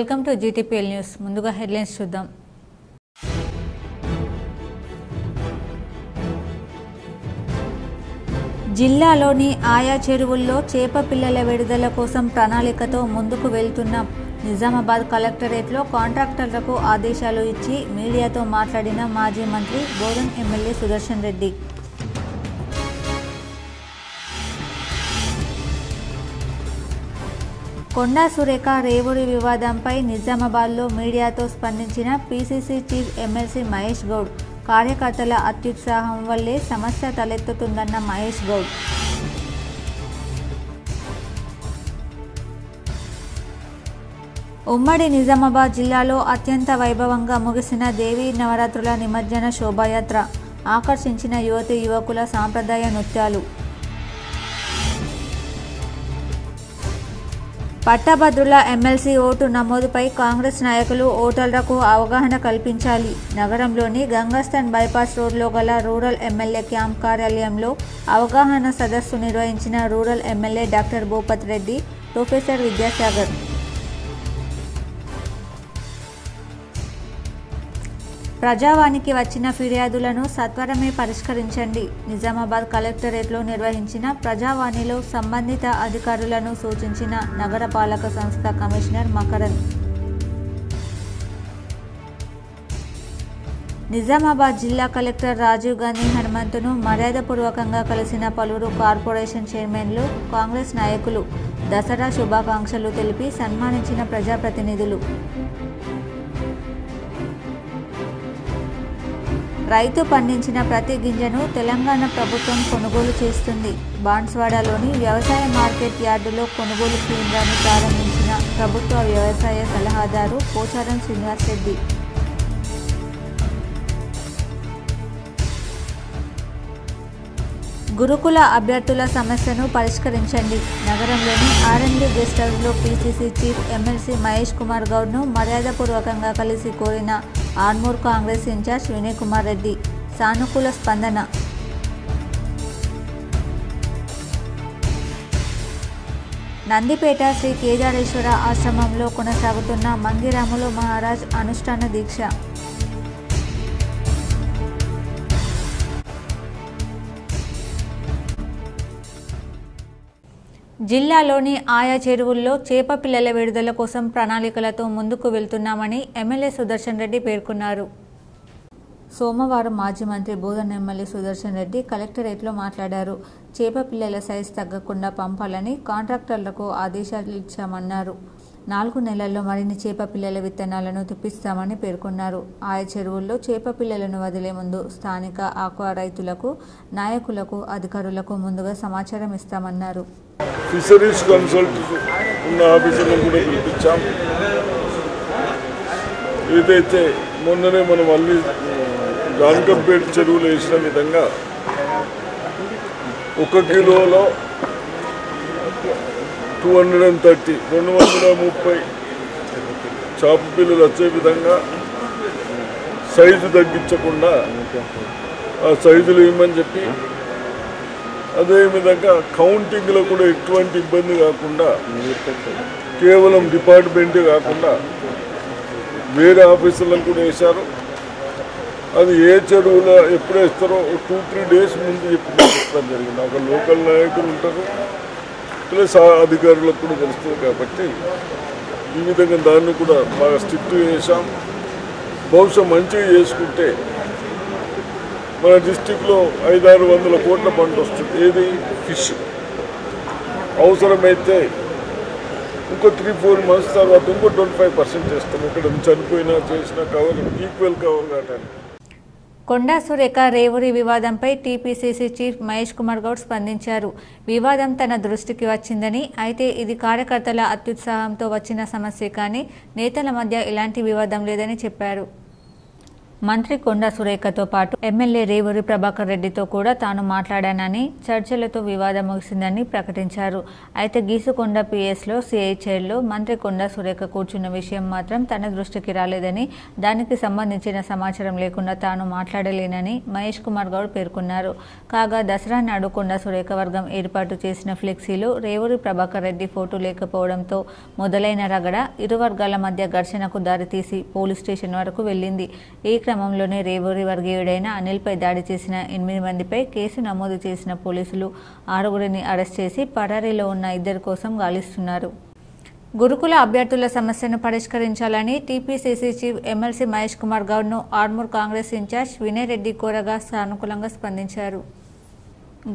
Welcome to GTPL news. ముందుగా headlines చూద్దాం. జిల్లాలోని ఆయా చెరువుల్లో చేప పిల్లల విడుదల కోసం ప్రణాళికతో ముందుకు వెళ్తున్నాం. నిజామాబాద్ కలెక్టరేట్లో కాంట్రాక్టర్లకు ఆదేశాలు ఇచ్చి మీడియాతో మాట్లాడిన మాజీ మంత్రి బోధన్ ఎమ్మెల్యే సుదర్శన్ రెడ్డి. కొండా సురేఖ రేవూరి వివాదంపై నిజామాబాద్లో మీడియాతో స్పందించిన PCC chief MLC Mahesh Goud. కార్యకర్తల అత్యుత్సాహం వల్లే సమస్య తలెత్తుతుందన్న మహేష్ గౌడ్. ఉమ్మడి నిజామాబాద్ జిల్లాలో అత్యంత వైభవంగా ముగిసిన దేవీ నవరాత్రుల నిమజ్జన శోభాయాత్ర ఆకర్షించిన యువతీ యువకుల సాంప్రదాయ నృత్యాలు. పట్టభద్రుల ఎమ్మెల్సీ ఓటు నమోదుపై కాంగ్రెస్ నాయకులు ఓటర్లకు అవగాహన కల్పించాలి. నగరంలోని గంగాస్థాన్ బైపాస్ రోడ్లో గల రూరల్ ఎమ్మెల్యే క్యాంప్ కార్యాలయంలో అవగాహన సదస్సు నిర్వహించిన rural MLA doctor Bhupath Reddy, professor Vidyasagar. ప్రజావానికి వచ్చిన ఫిర్యాదులను సత్వరమే పరిష్కరించండి. నిజామాబాద్ కలెక్టరేట్లో నిర్వహించిన ప్రజావాణిలో సంబంధిత అధికారులను సూచించిన నగరపాలక సంస్థ కమిషనర్ మకరన్. నిజామాబాద్ జిల్లా కలెక్టర్ రాజీవ్ గాంధీ హనుమంతును మర్యాదపూర్వకంగా కలిసిన పలువురు కార్పొరేషన్ చైర్మన్లు, కాంగ్రెస్ నాయకులు. దసరా శుభాకాంక్షలు తెలిపి సన్మానించిన ప్రజాప్రతినిధులు. రైతు పండించిన ప్రతి గింజను తెలంగాణ ప్రభుత్వం కొనుగోలు చేస్తుంది. బాన్స్వాడలోని వ్యవసాయ మార్కెట్ యార్డులో కొనుగోలు కేంద్రాన్ని ప్రారంభించిన ప్రభుత్వ వ్యవసాయ సలహాదారు పోచారం శ్రీనివాస్ రెడ్డి. గురుకుల అభ్యర్థుల సమస్యను పరిష్కరించండి. నగరంలోని ఆర్ఎండ్బి గెస్ట్ హౌస్లో PCC chief MLC Mahesh Kumar గౌడ్ను మర్యాదపూర్వకంగా కలిసి కోరిన ఆర్మూర్ కాంగ్రెస్ ఇన్ఛార్జ్ వినయ్ కుమార్ రెడ్డి. సానుకూల స్పందన. నందిపేట శ్రీ కేదారేశ్వర ఆశ్రమంలో కొనసాగుతున్న మంగిరాములు మహారాజ్ అనుష్ఠాన దీక్ష. జిల్లాలోని ఆయా చెరువుల్లో చేప పిల్లల విడుదల కోసం ప్రణాళికలతో ముందుకు వెళ్తున్నామని ఎమ్మెల్యే సుదర్శన్ రెడ్డి పేర్కొన్నారు. సోమవారం మాజీ మంత్రి బోధన్ ఎమ్మెల్యే సుదర్శన్ రెడ్డి కలెక్టరేట్లో మాట్లాడారు. చేప పిల్లల సైజు తగ్గకుండా పంపాలని కాంట్రాక్టర్లకు ఆదేశాలు ఇచ్చామన్నారు. 4 నెలల్లో మరిన్ని చేప పిల్లల విత్తనాలను తెప్పిస్తామని పేర్కొన్నారు. ఆయా చెరువుల్లో చేప పిల్లలను వదిలే ముందు స్థానిక ఆక్వా రైతులకు, నాయకులకు, అధికారులకు ముందుగా సమాచారం ఇస్తామన్నారు. ఫిషరీస్ కన్సల్ట్ ఉన్న ఆఫీసర్లను కూడా పిలిపించాం. ఏదైతే మొన్ననే మనం మళ్ళీ జాన్కంపేట చెరువులు వేసిన విధంగా 1 కిలోలో 230 చేప పిల్లలు వచ్చే విధంగా సైజు తగ్గించకుండా ఆ సైజులు ఇవ్వమని చెప్పి, అదేవిధంగా కౌంటింగ్లో కూడా ఎటువంటి ఇబ్బంది కాకుండా కేవలం డిపార్ట్మెంటే కాకుండా వేరే ఆఫీసర్లను కూడా వేశారు. అది ఏ చెరువులో ఎప్పుడు వేస్తారో 2-3 డేస్ ముందు చెప్పడం జరిగింది. ఒక లోకల్ నాయకులు ఉంటారు, ప్లస్ అధికారులకు కూడా తెలుస్తుంది. కాబట్టి ఈ విధంగా దాన్ని కూడా బాగా స్ట్రిక్ట్ చేశాం. బహుశా మంచిగా చేసుకుంటే మన డిస్టిక్లో 500-600 కోట్ల పంట వస్తుంది. ఏది ఫిష్. అవసరమైతే ఇంకో 3-4 మంత్స్ తర్వాత ఇంకో 25% చేస్తాం. ఇక్కడ చనిపోయినా చేసినా కవర్ ఈక్వల్ కవర్ కావటానికి. కొండా సురేఖ రేవూరి వివాదంపై టీపీసీసీ చీఫ్ మహేష్ కుమార్ గౌడ్ స్పందించారు. వివాదం తన దృష్టికి వచ్చిందని, అయితే ఇది కార్యకర్తల అత్యుత్సాహంతో వచ్చిన సమస్య కానీ నేతల మధ్య ఎలాంటి వివాదం లేదని చెప్పారు. మంత్రి కొండా సురేఖతో పాటు ఎమ్మెల్యే రేవూరి ప్రభాకర్ రెడ్డితో కూడా తాను మాట్లాడానని, చర్చలతో వివాదం ముగిసిందని ప్రకటించారు. అయితే గీసుకొండ పిఎస్లో సిఐ చైర్లో మంత్రి కొండా సురేఖ కూర్చున్న విషయం మాత్రం తన దృష్టికి రాలేదని, దానికి సంబంధించిన సమాచారం లేకుండా తాను మాట్లాడలేనని మహేష్ కుమార్ గౌడ్ పేర్కొన్నారు. కాగా దసరా నాడు కొండా సురేఖ వర్గం ఏర్పాటు చేసిన ఫ్లెక్సీలో రేవూరి ప్రభాకర్ రెడ్డి ఫోటో లేకపోవడంతో మొదలైన రగడ ఇరు వర్గాల మధ్య ఘర్షణకు దారితీసి పోలీస్ స్టేషన్ వరకు వెళ్లింది. ఈ క్రమంలోనే రేవూరి వర్గీయుడైన అనిల్పై దాడి చేసిన 8 మందిపై కేసు నమోదు చేసిన పోలీసులు 6గురిని అరెస్ట్ చేసి పరారీలో ఉన్న 2 కోసం గాలిస్తున్నారు. గురుకుల అభ్యర్థుల సమస్యను పరిష్కరించాలని TPCC chief MLC Mahesh Kumar గౌడ్ను ఆర్మూర్ కాంగ్రెస్ ఇన్ఛార్జ్ వినయ్ రెడ్డి కోరగా సానుకూలంగా స్పందించారు.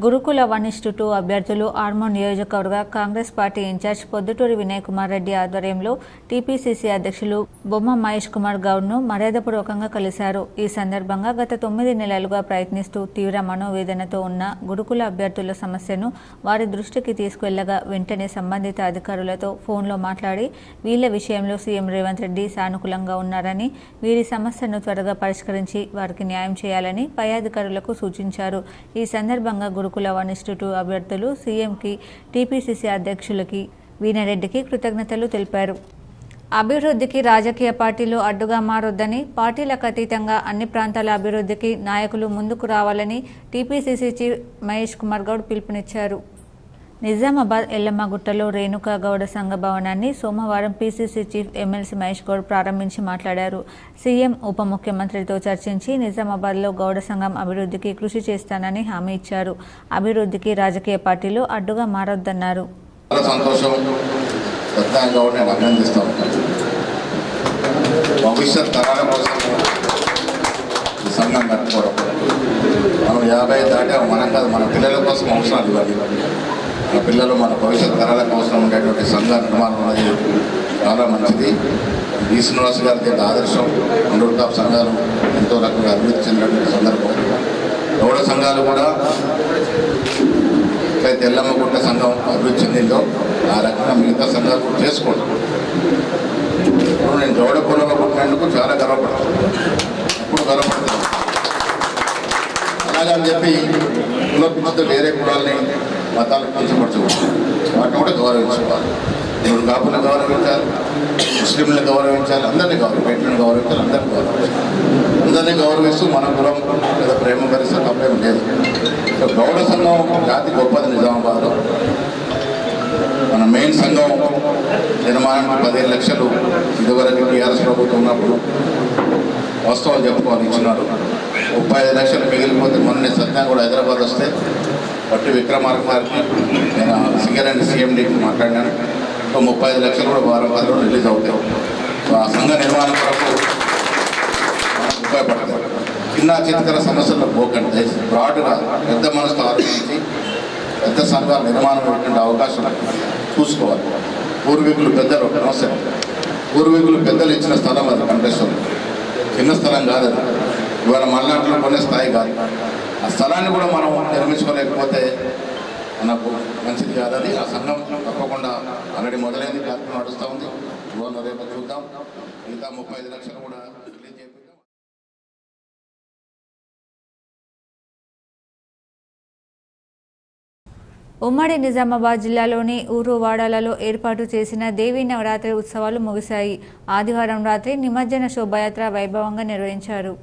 గురుకుల 1:2 అభ్యర్థులు ఆర్మూర్ నియోజకవర్గ కాంగ్రెస్ పార్టీ ఇన్ఛార్జ్ పొద్దుటూరి వినయ్ కుమార్ రెడ్డి ఆధ్వర్యంలో టీపీసీసీ అధ్యక్షులు బొమ్మ మహేష్ కుమార్ గౌడ్ను మర్యాదపూర్వకంగా కలిశారు. ఈ సందర్భంగా గత 9 నెలలుగా ప్రయత్నిస్తూ తీవ్ర మనోవేదనతో ఉన్న గురుకుల అభ్యర్థుల సమస్యను వారి దృష్టికి తీసుకెళ్లగా వెంటనే సంబంధిత అధికారులతో ఫోన్లో మాట్లాడి వీళ్ల విషయంలో సీఎం రేవంత్ రెడ్డి సానుకూలంగా ఉన్నారని, వీరి సమస్యను త్వరగా పరిష్కరించి వారికి న్యాయం చేయాలని పై అధికారులకు సూచించారు. ఈ సందర్భంగా గురుకుల 1:2 అభ్యర్థులు సీఎంకి, టీపీసీసీ అధ్యక్షులకి వీనారెడ్డికి కృతజ్ఞతలు తెలిపారు. అభివృద్ధికి రాజకీయ పార్టీలు అడ్డుగా మారొద్దని, పార్టీలకు అతీతంగా అన్ని ప్రాంతాల అభివృద్ధికి నాయకులు ముందుకు రావాలని టీపీసీసీ చీఫ్ మహేష్ కుమార్ గౌడ్ పిలుపునిచ్చారు. నిజామాబాద్ ఎల్లమ్మగుట్టలో రేణుకా గౌడ సంఘ భవనాన్ని సోమవారం PCC chief MLC Mahesh Goud ప్రారంభించి మాట్లాడారు. సీఎం, ఉప ముఖ్యమంత్రితో చర్చించి నిజామాబాద్లో గౌడ సంఘం అభివృద్ధికి కృషి చేస్తానని హామీ ఇచ్చారు. అభివృద్ధికి రాజకీయ పార్టీలు అడ్డుగా మారొద్దన్నారు. భవిష్యత్ తరాల కోసం సంఘం కట్టుకోవడం, మనం 50 దాటా మనం కాదు, మన పిల్లల కోసం అవసరాలు ఇవ్వాలి. మన పిల్లలు, మన భవిష్యత్ తరాలకు అవసరం ఉండేటువంటి సంఘ నిర్మాణం అనేది చాలా మంచిది. ఈ శ్రీనివాస్ గారి దీనికి ఆదర్శం. అందరూ టాప్ సంఘాలు ఎంతో రకంగా అభివృద్ధి చెందినటువంటి సందర్భం. గౌడ సంఘాలు కూడా ఎట్లయితే ఎల్లమ్మగుట్ట సంఘం అభివృద్ధి చెందిందో ఆ రకంగా మిగతా సంఘాలు కూడా చేసుకోండి. ఇప్పుడు నేను గౌడ కులంలో పుట్టినందుకు చాలా గర్వపడతాను, ఇప్పుడు గర్వపడతాను. అలాగని చెప్పి కుల వేరే కులాలని, మతాలకు కించపరచకూడదు. వాటిని కూడా గౌరవించుకోవాలి. ఇప్పుడు కాపులను గౌరవించాలి, ముస్లింలను గౌరవించాలి, అందరినీ గౌరవించాలి, గౌరవించాలి, అందరినీ గౌరవించాలి. అందరినీ గౌరవిస్తూ మన కులం లేదా ప్రేమ పరిస్థితి తప్పేం లేదు. గౌడ సంఘం జాతి గొప్పది. నిజామాబాద్లో మన మెయిన్ సంఘం నిర్మాణానికి 15 లక్షలు ఇదివరకు టీఆర్ఎస్ ప్రభుత్వం ఉన్నప్పుడు వాస్తవాలు చెప్పుకోవాలి ఇచ్చినారు. 35 లక్షలు మిగిలిపోతే మొన్న సత్యం కూడా హైదరాబాద్ వస్తే బట్టి విక్రమార్క గారికి నేను సింగరేణి సీఎండీకి మాట్లాడినాను. 35 లక్షలు కూడా వారం 10 రోజులు రిలీజ్ అవుతాయి. ఆ సంఘ నిర్మాణం కొరకు మనకు ఉపయోగపడతాయి. చిన్న చిత్ర సమస్యల్లో పోకండి, బ్రాడ్గా పెద్ద మనసుతో ఆలోచించి పెద్ద సంఘాల నిర్మాణం పెట్టే అవకాశం చూసుకోవాలి. పూర్వీకులు పెద్దలు నమస్తే, పూర్వీకులు పెద్దలు ఇచ్చిన స్థలం అది కంటెస్టం, చిన్న స్థలం కాదు అది. ఇవాళ మల్లాట్లో కొనే స్థాయి కాదు. ఆ స్థలాన్ని కూడా మనం నిర్మించుకోలేకపోతే మనకు మంచిది కాదని ఆ సంఘం తప్పకుండా ఆల్రెడీ మొదలైంది, కార్యక్రమం నడుస్తూ ఉంది. ఇవాళ రేపు చూద్దాం. ఇంకా 35 లక్షలు కూడా రిలీజ్ చేపిద్దాం. ఉమ్మడి నిజామాబాద్ జిల్లాలోని ఊరు వాడాలలో ఏర్పాటు చేసిన దేవీ నవరాత్రి ఉత్సవాలు ముగిశాయి. ఆదివారం రాత్రి నిమజ్జన శోభాయాత్ర వైభవంగా నిర్వహించారు.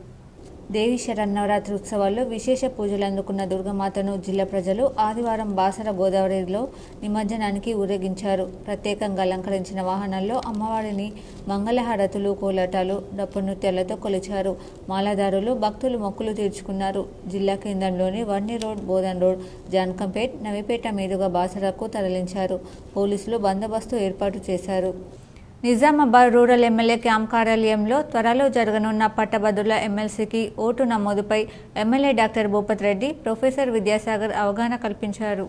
దేవి శరన్నవరాత్రి ఉత్సవాల్లో విశేష పూజలు అందుకున్న దుర్గమాతను జిల్లా ప్రజలు ఆదివారం బాసర గోదావరిలో నిమజ్జనానికి ఊరేగించారు. ప్రత్యేకంగా అలంకరించిన వాహనాల్లో అమ్మవారిని మంగళహారతులు, కోలాటాలు, డప్పు నృత్యాలతో కొలిచారు. మాలాదారులు, భక్తులు మొక్కులు తీర్చుకున్నారు. జిల్లా కేంద్రంలోని వర్ణి రోడ్, బోధన్ రోడ్, జాన్కంపేట్, నవిపేట మీదుగా బాసరకు తరలించారు. పోలీసులు బందోబస్తు ఏర్పాటు చేశారు. నిజామాబాద్ రూరల్ ఎమ్మెల్యే క్యాంప్ కార్యాలయంలో త్వరలో జరగనున్న పట్టభద్రుల ఎమ్మెల్సీకి ఓటు నమోదుపై MLA doctor Bhupath Reddy, professor Vidyasagar అవగాహన కల్పించారు.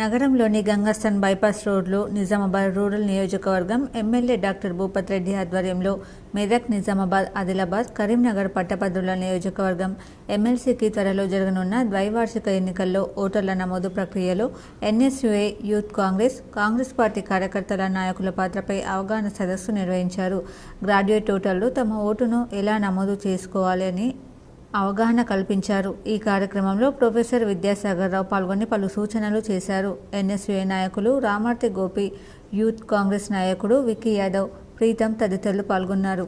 నగరంలోని గంగస్థాన్ బైపాస్ రోడ్లో నిజామాబాద్ రూరల్ నియోజకవర్గం ఎమ్మెల్యే డాక్టర్ భూపత్ రెడ్డి ఆధ్వర్యంలో మెదక్, నిజామాబాద్, ఆదిలాబాద్, కరీంనగర్ పట్టభద్రుల నియోజకవర్గం ఎమ్మెల్సీకి త్వరలో జరగనున్న ద్వైవార్షిక ఎన్నికల్లో ఓటర్ల నమోదు ప్రక్రియలో ఎన్ఎస్యుఐ, యూత్ కాంగ్రెస్ పార్టీ కార్యకర్తల నాయకుల పాత్రపై అవగాహన సదస్సు నిర్వహించారు. గ్రాడ్యుయేట్ ఓటర్లు తమ ఓటును ఎలా నమోదు చేసుకోవాలి అని అవగాహన కల్పించారు. ఈ కార్యక్రమంలో ప్రొఫెసర్ విద్యాసాగర్ రావు పాల్గొని పలు సూచనలు చేశారు. ఎన్ఎస్యుఐ నాయకులు రామార్తి గోపి, యూత్ కాంగ్రెస్ నాయకుడు విక్కీ యాదవ్, ప్రీతం తదితరులు పాల్గొన్నారు.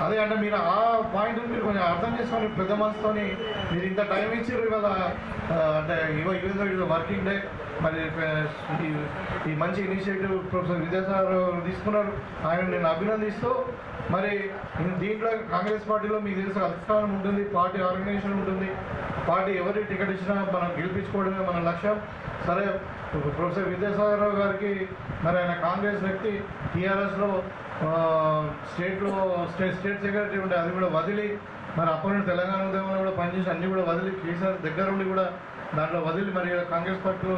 అదే అంటే మీరు ఆ పాయింట్ మీరు కొంచెం అర్థం చేసుకొని పెద్ద మనసుతో మీరు ఇంత టైం ఇచ్చారు ఇవాళ. అంటే ఇవాళ వర్కింగ్ డే, మరి ఈ మంచి ఇనిషియేటివ్ ప్రొఫెసర్ విద్యాసాగర్ తీసుకున్నారు. ఆయన నేను అభినందిస్తూ, మరి దీంట్లో కాంగ్రెస్ పార్టీలో మీకు తెలిసిన అధిష్టానం ఉంటుంది, పార్టీ ఆర్గనైజేషన్ ఉంటుంది. పార్టీ ఎవరి టికెట్ ఇచ్చినా మనం గెలిపించుకోవడమే మన లక్ష్యం. సరే, ప్రొఫెసర్ విద్యాసాగర్ రావు గారికి మరి ఆయన కాంగ్రెస్ వ్యక్తి, టీఆర్ఎస్లో స్టేట్ సెక్రటరీ ఉండే అది కూడా వదిలి, మరి అప్పుడు తెలంగాణ ఉద్యమంలో కూడా పనిచేసి అన్నీ కూడా వదిలి, కేసీఆర్ దగ్గర ఉండి కూడా దాంట్లో వదిలి మరి కాంగ్రెస్ పార్టీలో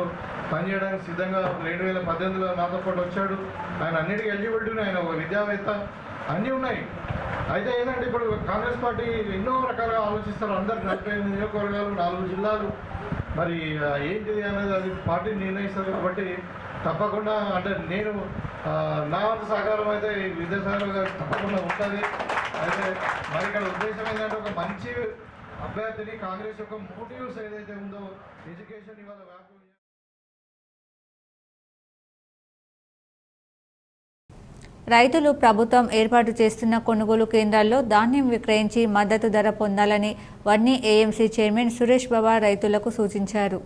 పనిచేయడానికి సిద్ధంగా 2018లో నాతో పాటు వచ్చాడు. ఆయన అన్నిటికీ ఎలిజిబిలిటీ, ఆయన ఒక విద్యావేత్త, అన్నీ ఉన్నాయి. అయితే ఏంటంటే ఇప్పుడు కాంగ్రెస్ పార్టీ ఎన్నో రకాలుగా ఆలోచిస్తారు. అందరు 45 నియోజకవర్గాలు, 4 జిల్లాలు, మరి ఏంటిది అనేది అది పార్టీ నిర్ణయిస్తారు. కాబట్టి తప్పకుండా అంటే నేను నా వంతు సహకారం అయితే విద్యాసాగర్ గారు తప్పకుండా ఉంటుంది. అయితే మరి ఇక్కడ ఉద్దేశం ఏంటంటే ఒక మంచి అభ్యర్థిని కాంగ్రెస్ యొక్క మోటివ్స్ ఏదైతే ఉందో ఎడ్యుకేషన్ ఇవాళ వ్యాపారం. రైతులు ప్రభుత్వం ఏర్పాటు చేస్తున్న కొనుగోలు కేంద్రాల్లో ధాన్యం విక్రయించి మద్దతు ధర పొందాలని వన్నీ ఏఎంసీ చైర్మన్ సురేష్ బాబా రైతులకు సూచించారు.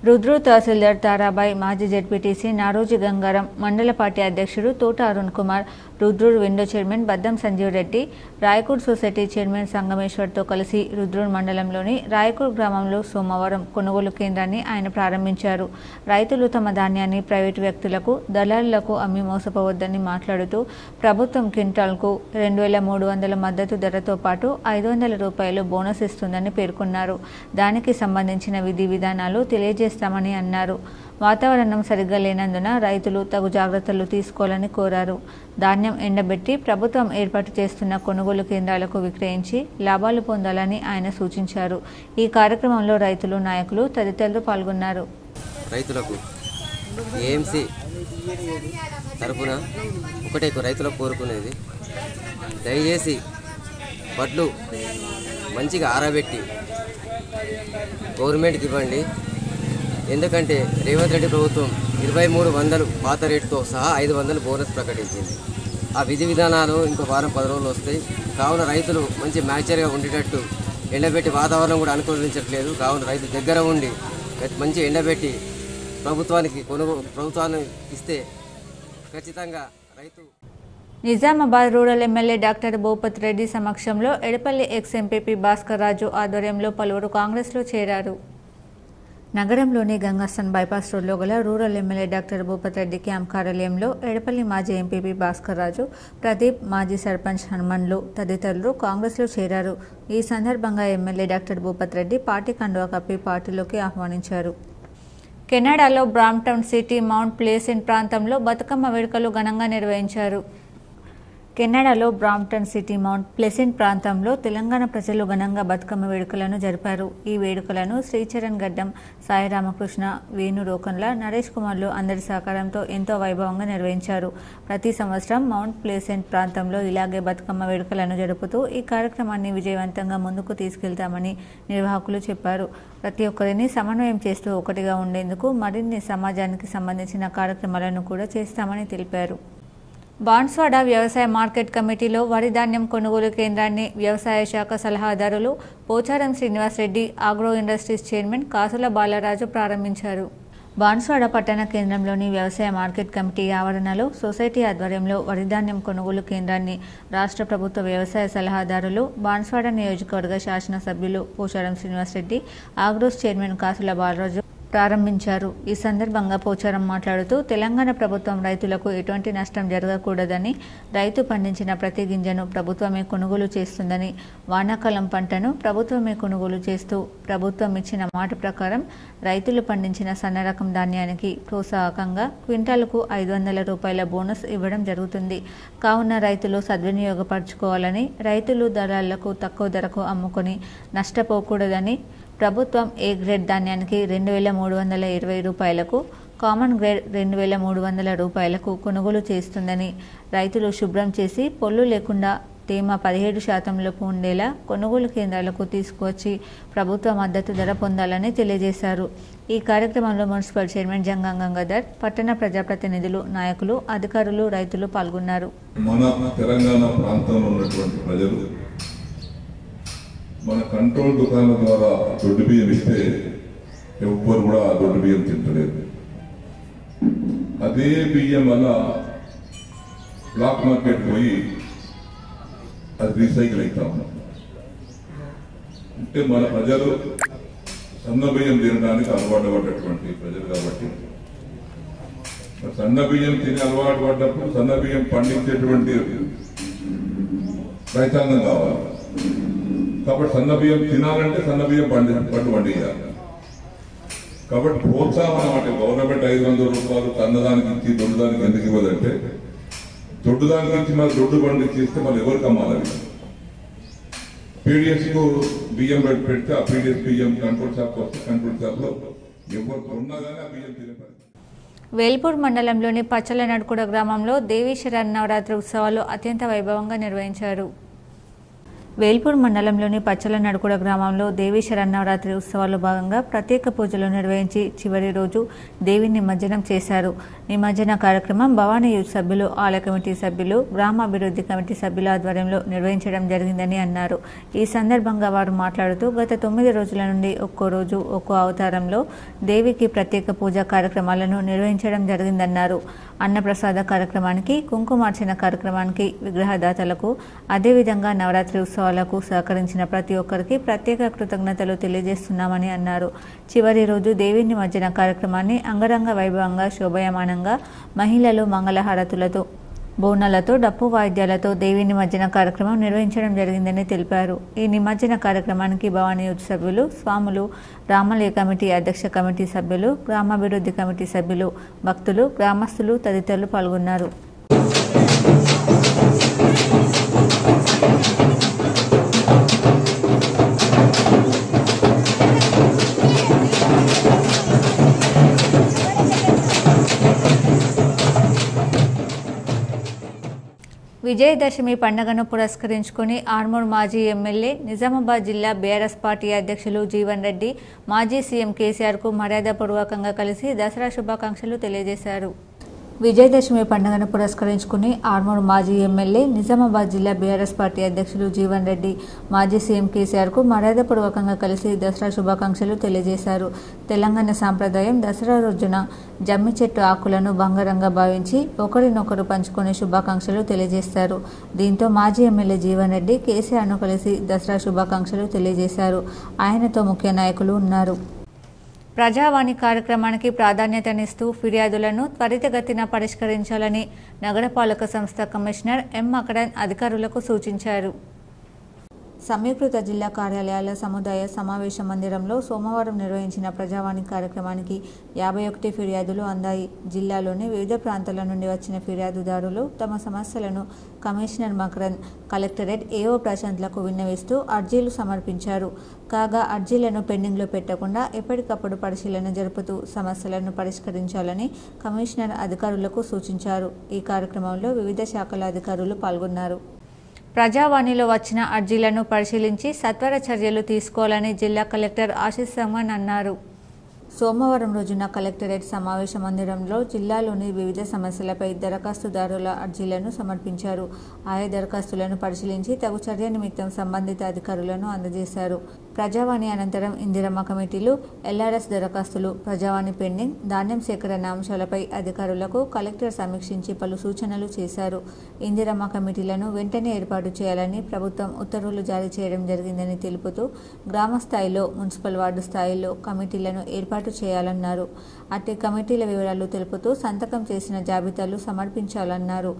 రుద్రూర్ తహసీల్దార్ తారాబాయ్, మాజీ జెడ్పీటీసీ నారోజీ గంగారం, మండల పార్టీ అధ్యక్షుడు తోట అరుణ్ కుమార్, రుద్రూర్ విండో చైర్మన్ బద్దం సంజీవ్ రెడ్డి, రాయకూర్ సొసైటీ చైర్మన్ సంగమేశ్వర్తో కలిసి రుద్రూర్ మండలంలోని రాయకూర్ గ్రామంలో సోమవారం కొనుగోలు కేంద్రాన్ని ఆయన ప్రారంభించారు. రైతులు తమ ధాన్యాన్ని ప్రైవేటు వ్యక్తులకు, దళారులకు అమ్మి మోసపోవద్దని మాట్లాడుతూ ప్రభుత్వం క్వింటాల్కు 2300 మద్దతు ధరతో పాటు 500 రూపాయలు బోనస్ ఇస్తుందని పేర్కొన్నారు. దానికి సంబంధించిన విధి విధానాలు తెలియజేస్తామని అన్నారు. వాతావరణం సరిగ్గా లేనందున రైతులు తగు జాగ్రత్తలు తీసుకోవాలని కోరారు. ధాన్యం ఎండబెట్టి ప్రభుత్వం ఏర్పాటు చేస్తున్న కొనుగోలు కేంద్రాలకు విక్రయించి లాభాలు పొందాలని ఆయన సూచించారు. ఈ కార్యక్రమంలో రైతులు, నాయకులు తదితరులు పాల్గొన్నారు. రైతులకు ఏఎంసీ తరపున ఒకటే రైతులకు కోరుకునేది, దయచేసి వడ్లు మంచిగా ఆరబెట్టి గవర్నమెంట్కి ఇవ్వండి. ఎందుకంటే రేవంత్ రెడ్డి ప్రభుత్వం 2300 పాత రేటుతో సహా 500 బోనస్ ప్రకటించింది. ఆ విధి విధానాలు ఇంకో వారం 10 రోజులు వస్తాయి. కావున రైతులు మంచి మ్యాచర్గా ఉండేటట్టు ఎండబెట్టి, వాతావరణం కూడా అనుకూలించట్లేదు. కావున రైతు దగ్గర ఉండి మంచి ఎండబెట్టి ప్రభుత్వాన్ని ఇస్తే ఖచ్చితంగా రైతు. Nizamabad rural MLA doctor Bhupath Reddy సమక్షంలో ఎడపల్లి ఎక్స్ ఎంపీపీ భాస్కర్ రాజు ఆధ్వర్యంలో పలువురు కాంగ్రెస్లో చేరారు. నగరంలోని గంగస్థాన్ బైపాస్ రోడ్లో గల rural MLA doctor Bhupath Reddy camp కార్యాలయంలో ఎడపల్లి మాజీ ఎంపీపీ భాస్కర్ రాజు, ప్రదీప్, మాజీ సర్పంచ్ హనుమన్లు తదితరులు కాంగ్రెస్లో చేరారు. ఈ సందర్భంగా MLA doctor Bhupath Reddy party కండువా కప్పి పార్టీలోకి ఆహ్వానించారు. కెనడాలో బ్రాంప్టన్ సిటీ మౌంట్ ప్లేసెంట్ ప్రాంతంలో బతుకమ్మ వేడుకలు ఘనంగా నిర్వహించారు. కెనడాలో బ్రాంప్టన్ సిటీ మౌంట్ ప్లెసెంట్ ప్రాంతంలో తెలంగాణ ప్రజలు ఘనంగా బతుకమ్మ వేడుకలను జరిపారు. ఈ వేడుకలను శ్రీచరణ్ గడ్డం, సాయి రామకృష్ణ, వేణు రోకన్ల, నరేష్ కుమార్లు అందరి సహకారంతో ఎంతో వైభవంగా నిర్వహించారు. ప్రతి సంవత్సరం మౌంట్ ప్లెసెంట్ ప్రాంతంలో ఇలాగే బతుకమ్మ వేడుకలను జరుపుతూ ఈ కార్యక్రమాన్ని విజయవంతంగా ముందుకు తీసుకెళ్తామని నిర్వాహకులు చెప్పారు. ప్రతి ఒక్కరిని సమన్వయం చేస్తూ ఒకటిగా ఉండేందుకు మరిన్ని సమాజానికి సంబంధించిన కార్యక్రమాలను కూడా చేస్తామని తెలిపారు. బాన్స్వాడ వ్యవసాయ మార్కెట్ కమిటీలో వరి ధాన్యం కొనుగోలు కేంద్రాన్ని వ్యవసాయ శాఖ సలహాదారులు Pocharam Srinivasa Reddy, agro industries chairman Kasula Balaraju ప్రారంభించారు. బాన్స్వాడ పట్టణ కేంద్రంలోని వ్యవసాయ మార్కెట్ కమిటీ ఆవరణలో సొసైటీ ఆధ్వర్యంలో వరి ధాన్యం కొనుగోలు కేంద్రాన్ని రాష్ట్ర ప్రభుత్వ వ్యవసాయ సలహాదారులు, బాన్స్వాడ నియోజకవర్గ శాసనసభ్యులు పోచారం శ్రీనివాసరెడ్డి, ఆగ్రోస్ చైర్మన్ కాసుల బాలరాజు ప్రారంభించారు. ఈ సందర్భంగా పోచారం మాట్లాడుతూ తెలంగాణ ప్రభుత్వం రైతులకు ఎటువంటి నష్టం జరగకూడదని, రైతు పండించిన ప్రతి గింజను ప్రభుత్వమే కొనుగోలు చేస్తుందని, వానాకాలం పంటను ప్రభుత్వమే కొనుగోలు చేస్తూ ప్రభుత్వం ఇచ్చిన మాట ప్రకారం రైతులు పండించిన సన్న రకం ధాన్యానికి ప్రోత్సాహకంగా క్వింటాలకు 500 రూపాయల బోనస్ ఇవ్వడం జరుగుతుంది. కావున రైతులు సద్వినియోగపరచుకోవాలని, రైతులు దళాలకు తక్కువ ధరకు అమ్ముకొని నష్టపోకూడదని, ప్రభుత్వం ఏ గ్రేడ్ ధాన్యానికి 2320 రూపాయలకు, కామన్ గ్రేడ్ 2300 రూపాయలకు కొనుగోలు చేస్తుందని, రైతులు శుభ్రం చేసి పొల్లు లేకుండా తేమ 17% ఉండేలా కొనుగోలు కేంద్రాలకు తీసుకువచ్చి ప్రభుత్వ మద్దతు ధర పొందాలని తెలియజేశారు. ఈ కార్యక్రమంలో మున్సిపల్ చైర్మన్ జంగం గంగాధర్, పట్టణ ప్రజాప్రతినిధులు, నాయకులు, అధికారులు, రైతులు పాల్గొన్నారు. మన తెలంగాణ ప్రాంతంలో ఉన్నటువంటి ప్రజలు మన కంట్రోల్ దుకాణాల ద్వారా దొడ్డు బియ్యం ఇస్తే ఎవ్వరు కూడా దొడ్డు బియ్యం తింటలేదు. అదే బియ్యం వల్ల బ్లాక్ మార్కెట్ పోయి అది రీసైకిల్ అవుతా ఉన్నాం. అంటే మన ప్రజలు సన్న బియ్యం తినడానికి అలవాటు పడ్డటువంటి ప్రజలు కాబట్టి సన్న బియ్యం తిని అలవాటు పడ్డప్పుడు సన్న బియ్యం పండించేటువంటి రైతాంగం కావాలి. కాబట్టి సన్న బియ్యం తినాలంటే సన్న బియ్యం పండించాలి. కాబట్టి ప్రోత్సాహం అన్నమాట. గవర్నమెంట్ 500 రూపాయలు సన్నదానికి ఇచ్చి దొడ్డుదానికి ఎందుకు ఇవ్వదంటే, దొడ్డుదానికి ఇచ్చి మరి దొడ్డు పండించి ఇస్తే మరి ఎవరికి అమ్మాలి? పీడిఎస్ కు బియ్యం పెడితే ఆ పీడిఎస్ బియ్యం కంట్రోల్ షాప్ వస్తే కంట్రోల్ షాప్ లో ఎవరు కొన్నా కానీ ఆ బియ్యం తినే పని. వేల్పూర్ మండలంలోని పచ్చలనడుకుడ గ్రామంలో దేవీ శరన్నవరాత్రి ఉత్సవాలు అత్యంత వైభవంగా నిర్వహించారు. వేల్పూర్ మండలంలోని పచ్చలనడుకుడ గ్రామంలో దేవీ శరన్నవరాత్రి ఉత్సవాల్లో భాగంగా ప్రత్యేక పూజలు నిర్వహించి చివరి రోజు దేవి నిమజ్జనం చేశారు. నిమజ్జన కార్యక్రమం భవానీ యూత్ సభ్యులు, ఆలయ కమిటీ సభ్యులు, గ్రామాభివృద్ధి కమిటీ సభ్యుల ఆధ్వర్యంలో నిర్వహించడం జరిగిందని అన్నారు. ఈ సందర్భంగా వారు మాట్లాడుతూ గత 9 రోజుల నుండి ఒక్కో రోజు ఒక్కో అవతారంలో దేవికి ప్రత్యేక పూజా కార్యక్రమాలను నిర్వహించడం జరిగిందన్నారు. అన్నప్రసాద కార్యక్రమానికి, కుంకుమార్చన కార్యక్రమానికి, విగ్రహదాతలకు, అదేవిధంగా నవరాత్రి ఉత్సవాలకు సహకరించిన ప్రతి ఒక్కరికి ప్రత్యేక కృతజ్ఞతలు తెలియజేస్తున్నామని అన్నారు. చివరి రోజు దేవి నిమజ్జన కార్యక్రమాన్ని అంగరంగ వైభవంగా, శోభయమానంగా మహిళలు మంగళహారతులతో, బోనాలతో, డప్పు వాయిద్యాలతో దేవి నిమజ్జన కార్యక్రమం నిర్వహించడం జరిగిందని తెలిపారు. ఈ నిమజ్జన కార్యక్రమానికి భవానీ యూత్ సభ్యులు, స్వాములు, రామాలయ కమిటీ అధ్యక్ష కమిటీ సభ్యులు, గ్రామాభివృద్ధి కమిటీ సభ్యులు, భక్తులు, గ్రామస్తులు తదితరులు పాల్గొన్నారు. విజయదశమి పండుగను పురస్కరించుకుని ఆర్మూర్ మాజీ ఎమ్మెల్యే, నిజామాబాద్ జిల్లా బీఆర్ఎస్ పార్టీ అధ్యక్షులు జీవన్ రెడ్డి మాజీ సీఎం కేసీఆర్కు మర్యాదపూర్వకంగా కలిసి దసరా శుభాకాంక్షలు తెలియజేశారు. విజయదశమి పండుగను పురస్కరించుకుని ఆర్మూర్ మాజీ ఎమ్మెల్యే, నిజామాబాద్ జిల్లా బీఆర్ఎస్ పార్టీ అధ్యక్షులు జీవన్ రెడ్డి మాజీ సీఎం కేసీఆర్కు మర్యాదపూర్వకంగా కలిసి దసరా శుభాకాంక్షలు తెలియజేశారు. తెలంగాణ సాంప్రదాయం దసరా రోజున జమ్మి చెట్టు ఆకులను బంగారంగా భావించి ఒకరినొకరు పంచుకునే శుభాకాంక్షలు తెలియజేస్తారు. దీంతో మాజీ ఎమ్మెల్యే జీవన్ రెడ్డి కేసీఆర్ను కలిసి దసరా శుభాకాంక్షలు తెలియజేశారు. ఆయనతో ముఖ్య నాయకులు ఉన్నారు. ప్రజావాణి కార్యక్రమానికి ప్రాధాన్యతనిస్తూ ఫిర్యాదులను త్వరితగతిన పరిష్కరించాలని నగరపాలక సంస్థ కమిషనర్ ఎం మకరన్ అధికారులకు సూచించారు. సమీకృత జిల్లా కార్యాలయాల సముదాయ సమావేశ మందిరంలో సోమవారం నిర్వహించిన ప్రజావాణి కార్యక్రమానికి 51 ఫిర్యాదులు అందాయి. జిల్లాలోని వివిధ ప్రాంతాల నుండి వచ్చిన ఫిర్యాదుదారులు తమ సమస్యలను కమిషనర్ మకరన్, కలెక్టరేట్ ఏఓ ప్రశాంత్లకు విన్నవిస్తూ అర్జీలు సమర్పించారు. కాగా అర్జీలను పెండింగ్లో పెట్టకుండా ఎప్పటికప్పుడు పరిశీలన జరుపుతూ సమస్యలను పరిష్కరించాలని కమిషనర్ అధికారులకు సూచించారు. ఈ కార్యక్రమంలో వివిధ శాఖల అధికారులు పాల్గొన్నారు. ప్రజావాణిలో వచ్చిన అర్జీలను పరిశీలించి సత్వర చర్యలు తీసుకోవాలని జిల్లా కలెక్టర్ ఆశీష్ సంగన్ అన్నారు. సోమవారం రోజున కలెక్టరేట్ సమావేశ మందిరంలో జిల్లాలోని వివిధ సమస్యలపై దరఖాస్తుదారుల అర్జీలను సమర్పించారు. ఆయా దరఖాస్తులను పరిశీలించి తగు చర్య నిమిత్తం సంబంధిత అధికారులను అందజేశారు. ప్రజావాణి అనంతరం ఇందిరమ్మ కమిటీలు, ఎల్ఆర్ఎస్ దరఖాస్తులు, ప్రజావాణి పెండింగ్, ధాన్యం సేకరణ అంశాలపై అధికారులకు కలెక్టర్ సమీక్షించి పలు సూచనలు చేశారు. ఇందిరమ్మ కమిటీలను వెంటనే ఏర్పాటు చేయాలని ప్రభుత్వం ఉత్తర్వులు జారీ చేయడం జరిగిందని తెలుపుతూ గ్రామ స్థాయిలో, మున్సిపల్ వార్డు స్థాయిలో కమిటీలను ఏర్పాటు ఏర్పాటు చేయాలన్నారు. అట్టి కమిటీల వివరాలు తెలుపుతూ సంతకం చేసిన జాబితాలు సమర్పించాలన్నారు.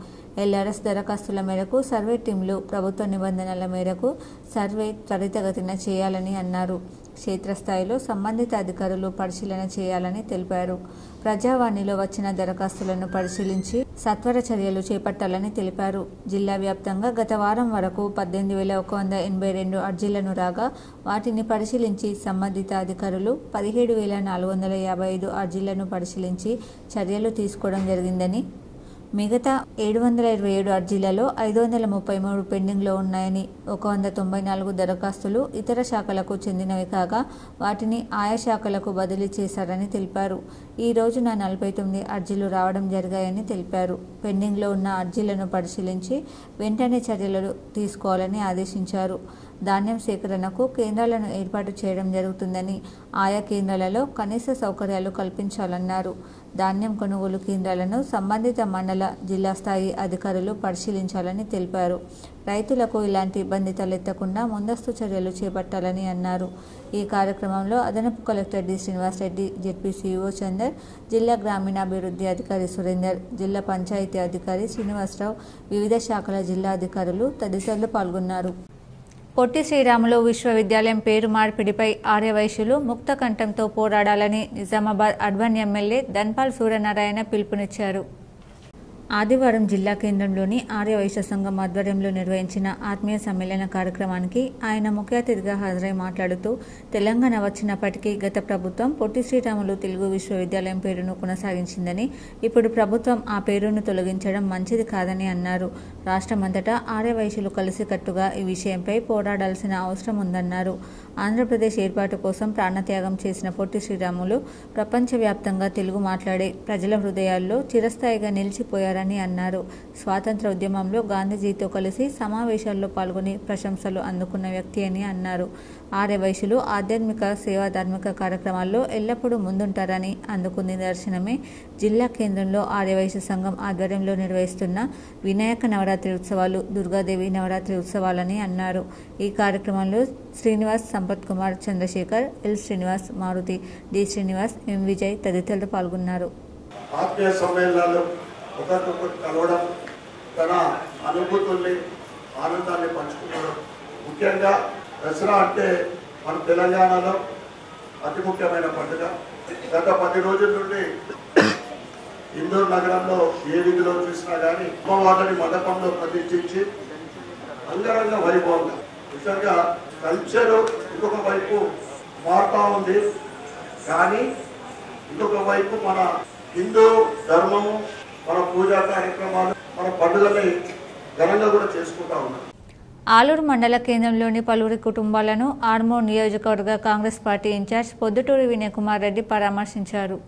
ఎల్ఆర్ఎస్ దరఖాస్తుల మేరకు సర్వే టీంలు ప్రభుత్వ నిబంధనల మేరకు సర్వే త్వరితగతిన చేయాలని అన్నారు. క్షేత్రస్థాయిలో సంబంధిత అధికారులు పరిశీలన చేయాలని తెలిపారు. ప్రజావాణిలో వచ్చిన దరఖాస్తులను పరిశీలించి సత్వర చర్యలు చేపట్టాలని తెలిపారు. జిల్లా వ్యాప్తంగా గత వారం వరకు 18,182 అర్జీలను రాగా వాటిని పరిశీలించి సంబంధిత అధికారులు 17,455 అర్జీలను పరిశీలించి చర్యలు తీసుకోవడం జరిగిందని, మిగతా 727 అర్జీలలో 533 పెండింగ్లో ఉన్నాయని, 194 దరఖాస్తులు ఇతర శాఖలకు చెందినవి కాగా వాటిని ఆయా శాఖలకు బదిలీ చేశారని తెలిపారు. ఈ రోజున 49 అర్జీలు రావడం జరిగాయని తెలిపారు. పెండింగ్లో ఉన్న అర్జీలను పరిశీలించి వెంటనే చర్యలు తీసుకోవాలని ఆదేశించారు. ధాన్యం సేకరణకు కేంద్రాలను ఏర్పాటు చేయడం జరుగుతుందని, ఆయా కేంద్రాలలో కనీస సౌకర్యాలు కల్పించాలన్నారు. ధాన్యం కొనుగోలు కేంద్రాలను సంబంధిత మండల, జిల్లా స్థాయి అధికారులు పరిశీలించాలని తెలిపారు. రైతులకు ఇలాంటి ఇబ్బంది తలెత్తకుండా ముందస్తు చర్యలు చేపట్టాలని అన్నారు. ఈ కార్యక్రమంలో అదనపు collector D. Srinivasa Reddy, ZP CEO Chander, జిల్లా గ్రామీణాభివృద్ధి అధికారి సురేందర్, జిల్లా పంచాయతీ అధికారి శ్రీనివాసరావు, వివిధ శాఖల జిల్లా అధికారులు తదితరులు పాల్గొన్నారు. పొట్టి శ్రీరాములు విశ్వవిద్యాలయం పేరు మార్పిడిపై ఆర్యవైశ్యులు ముక్తకంఠంతో పోరాడాలని నిజామాబాద్ అర్బన్ ఎమ్మెల్యే ధన్పాల్ సూర్యనారాయణ పిలుపునిచ్చారు. ఆదివారం జిల్లా కేంద్రంలోని ఆర్యవైశ్య సంఘం ఆధ్వర్యంలో నిర్వహించిన ఆత్మీయ సమ్మేళన కార్యక్రమానికి ఆయన ముఖ్య అతిథిగా హాజరై మాట్లాడుతూ, తెలంగాణ వచ్చినప్పటికీ గత ప్రభుత్వం పొట్టి శ్రీరాములు తెలుగు విశ్వవిద్యాలయం పేరును కొనసాగించిందని, ఇప్పుడు ప్రభుత్వం ఆ పేరును తొలగించడం మంచిది కాదని అన్నారు. రాష్ట్రమంతటా ఆర్యవైశ్యులు కలిసికట్టుగా ఈ విషయంపై పోరాడాల్సిన అవసరం ఉందన్నారు. ఆంధ్రప్రదేశ్ ఏర్పాటు కోసం ప్రాణత్యాగం చేసిన పొట్టి శ్రీరాములు ప్రపంచవ్యాప్తంగా తెలుగు మాట్లాడే ప్రజల హృదయాల్లో చిరస్థాయిగా నిలిచిపోయారని అన్నారు. స్వాతంత్ర ఉద్యమంలో గాంధీజీతో కలిసి సమావేశాల్లో పాల్గొని ప్రశంసలు అందుకున్న వ్యక్తి అని అన్నారు. ఆర్యవైశ్యులు ఆధ్యాత్మిక, సేవా, ధార్మిక కార్యక్రమాల్లో ఎల్లప్పుడూ ముందుంటారని అందుకు నిదర్శనమే జిల్లా కేంద్రంలో ఆర్యవైశ్య సంఘం ఆధ్వర్యంలో నిర్వహిస్తున్న వినాయక నవరాత్రి ఉత్సవాలు, దుర్గాదేవి నవరాత్రి ఉత్సవాలని అన్నారు. ఈ కార్యక్రమంలో శ్రీనివాస్, సంపత్ కుమార్, చంద్రశేఖర్, ఎల్ శ్రీనివాస్, మారుతి, డి శ్రీనివాస్, ఎం విజయ్ తదితరులు పాల్గొన్నారు. ఆత్మీయ సమ్మేళనాలు ఒకరికొకరు కలవడం, తన అనుభూతుల్ని, ఆనందాన్ని పంచుకోవడం, ముఖ్యంగా దసరా అంటే మన తెలంగాణలో అతి ముఖ్యమైన పండుగ. గత 10 రోజుల నుండి ఇందూరు నగరంలో ఏ వీధిలో చూసినా కానీ అమ్మవారిని మండపంలో ప్రతిష్ఠించి అంగరంగ వైభవంగా, నిజంగా కల్చరు ఇంకొక వైపు మారుతూ ఉంది, కానీ ఇంకొక వైపు మన హిందూ ధర్మము, మన పూజా కార్యక్రమాలు, మన పండుగల్ని ఘనంగా కూడా చేసుకుంటా ఉన్నాం. ఆలూరు మండల కేంద్రంలోని పలువురి కుటుంబాలను ఆర్మూర్ నియోజకవర్గ కాంగ్రెస్ పార్టీ ఇన్ఛార్జ్ పొద్దుటూరి వినయ్ కుమార్ రెడ్డి పరామర్శించారు.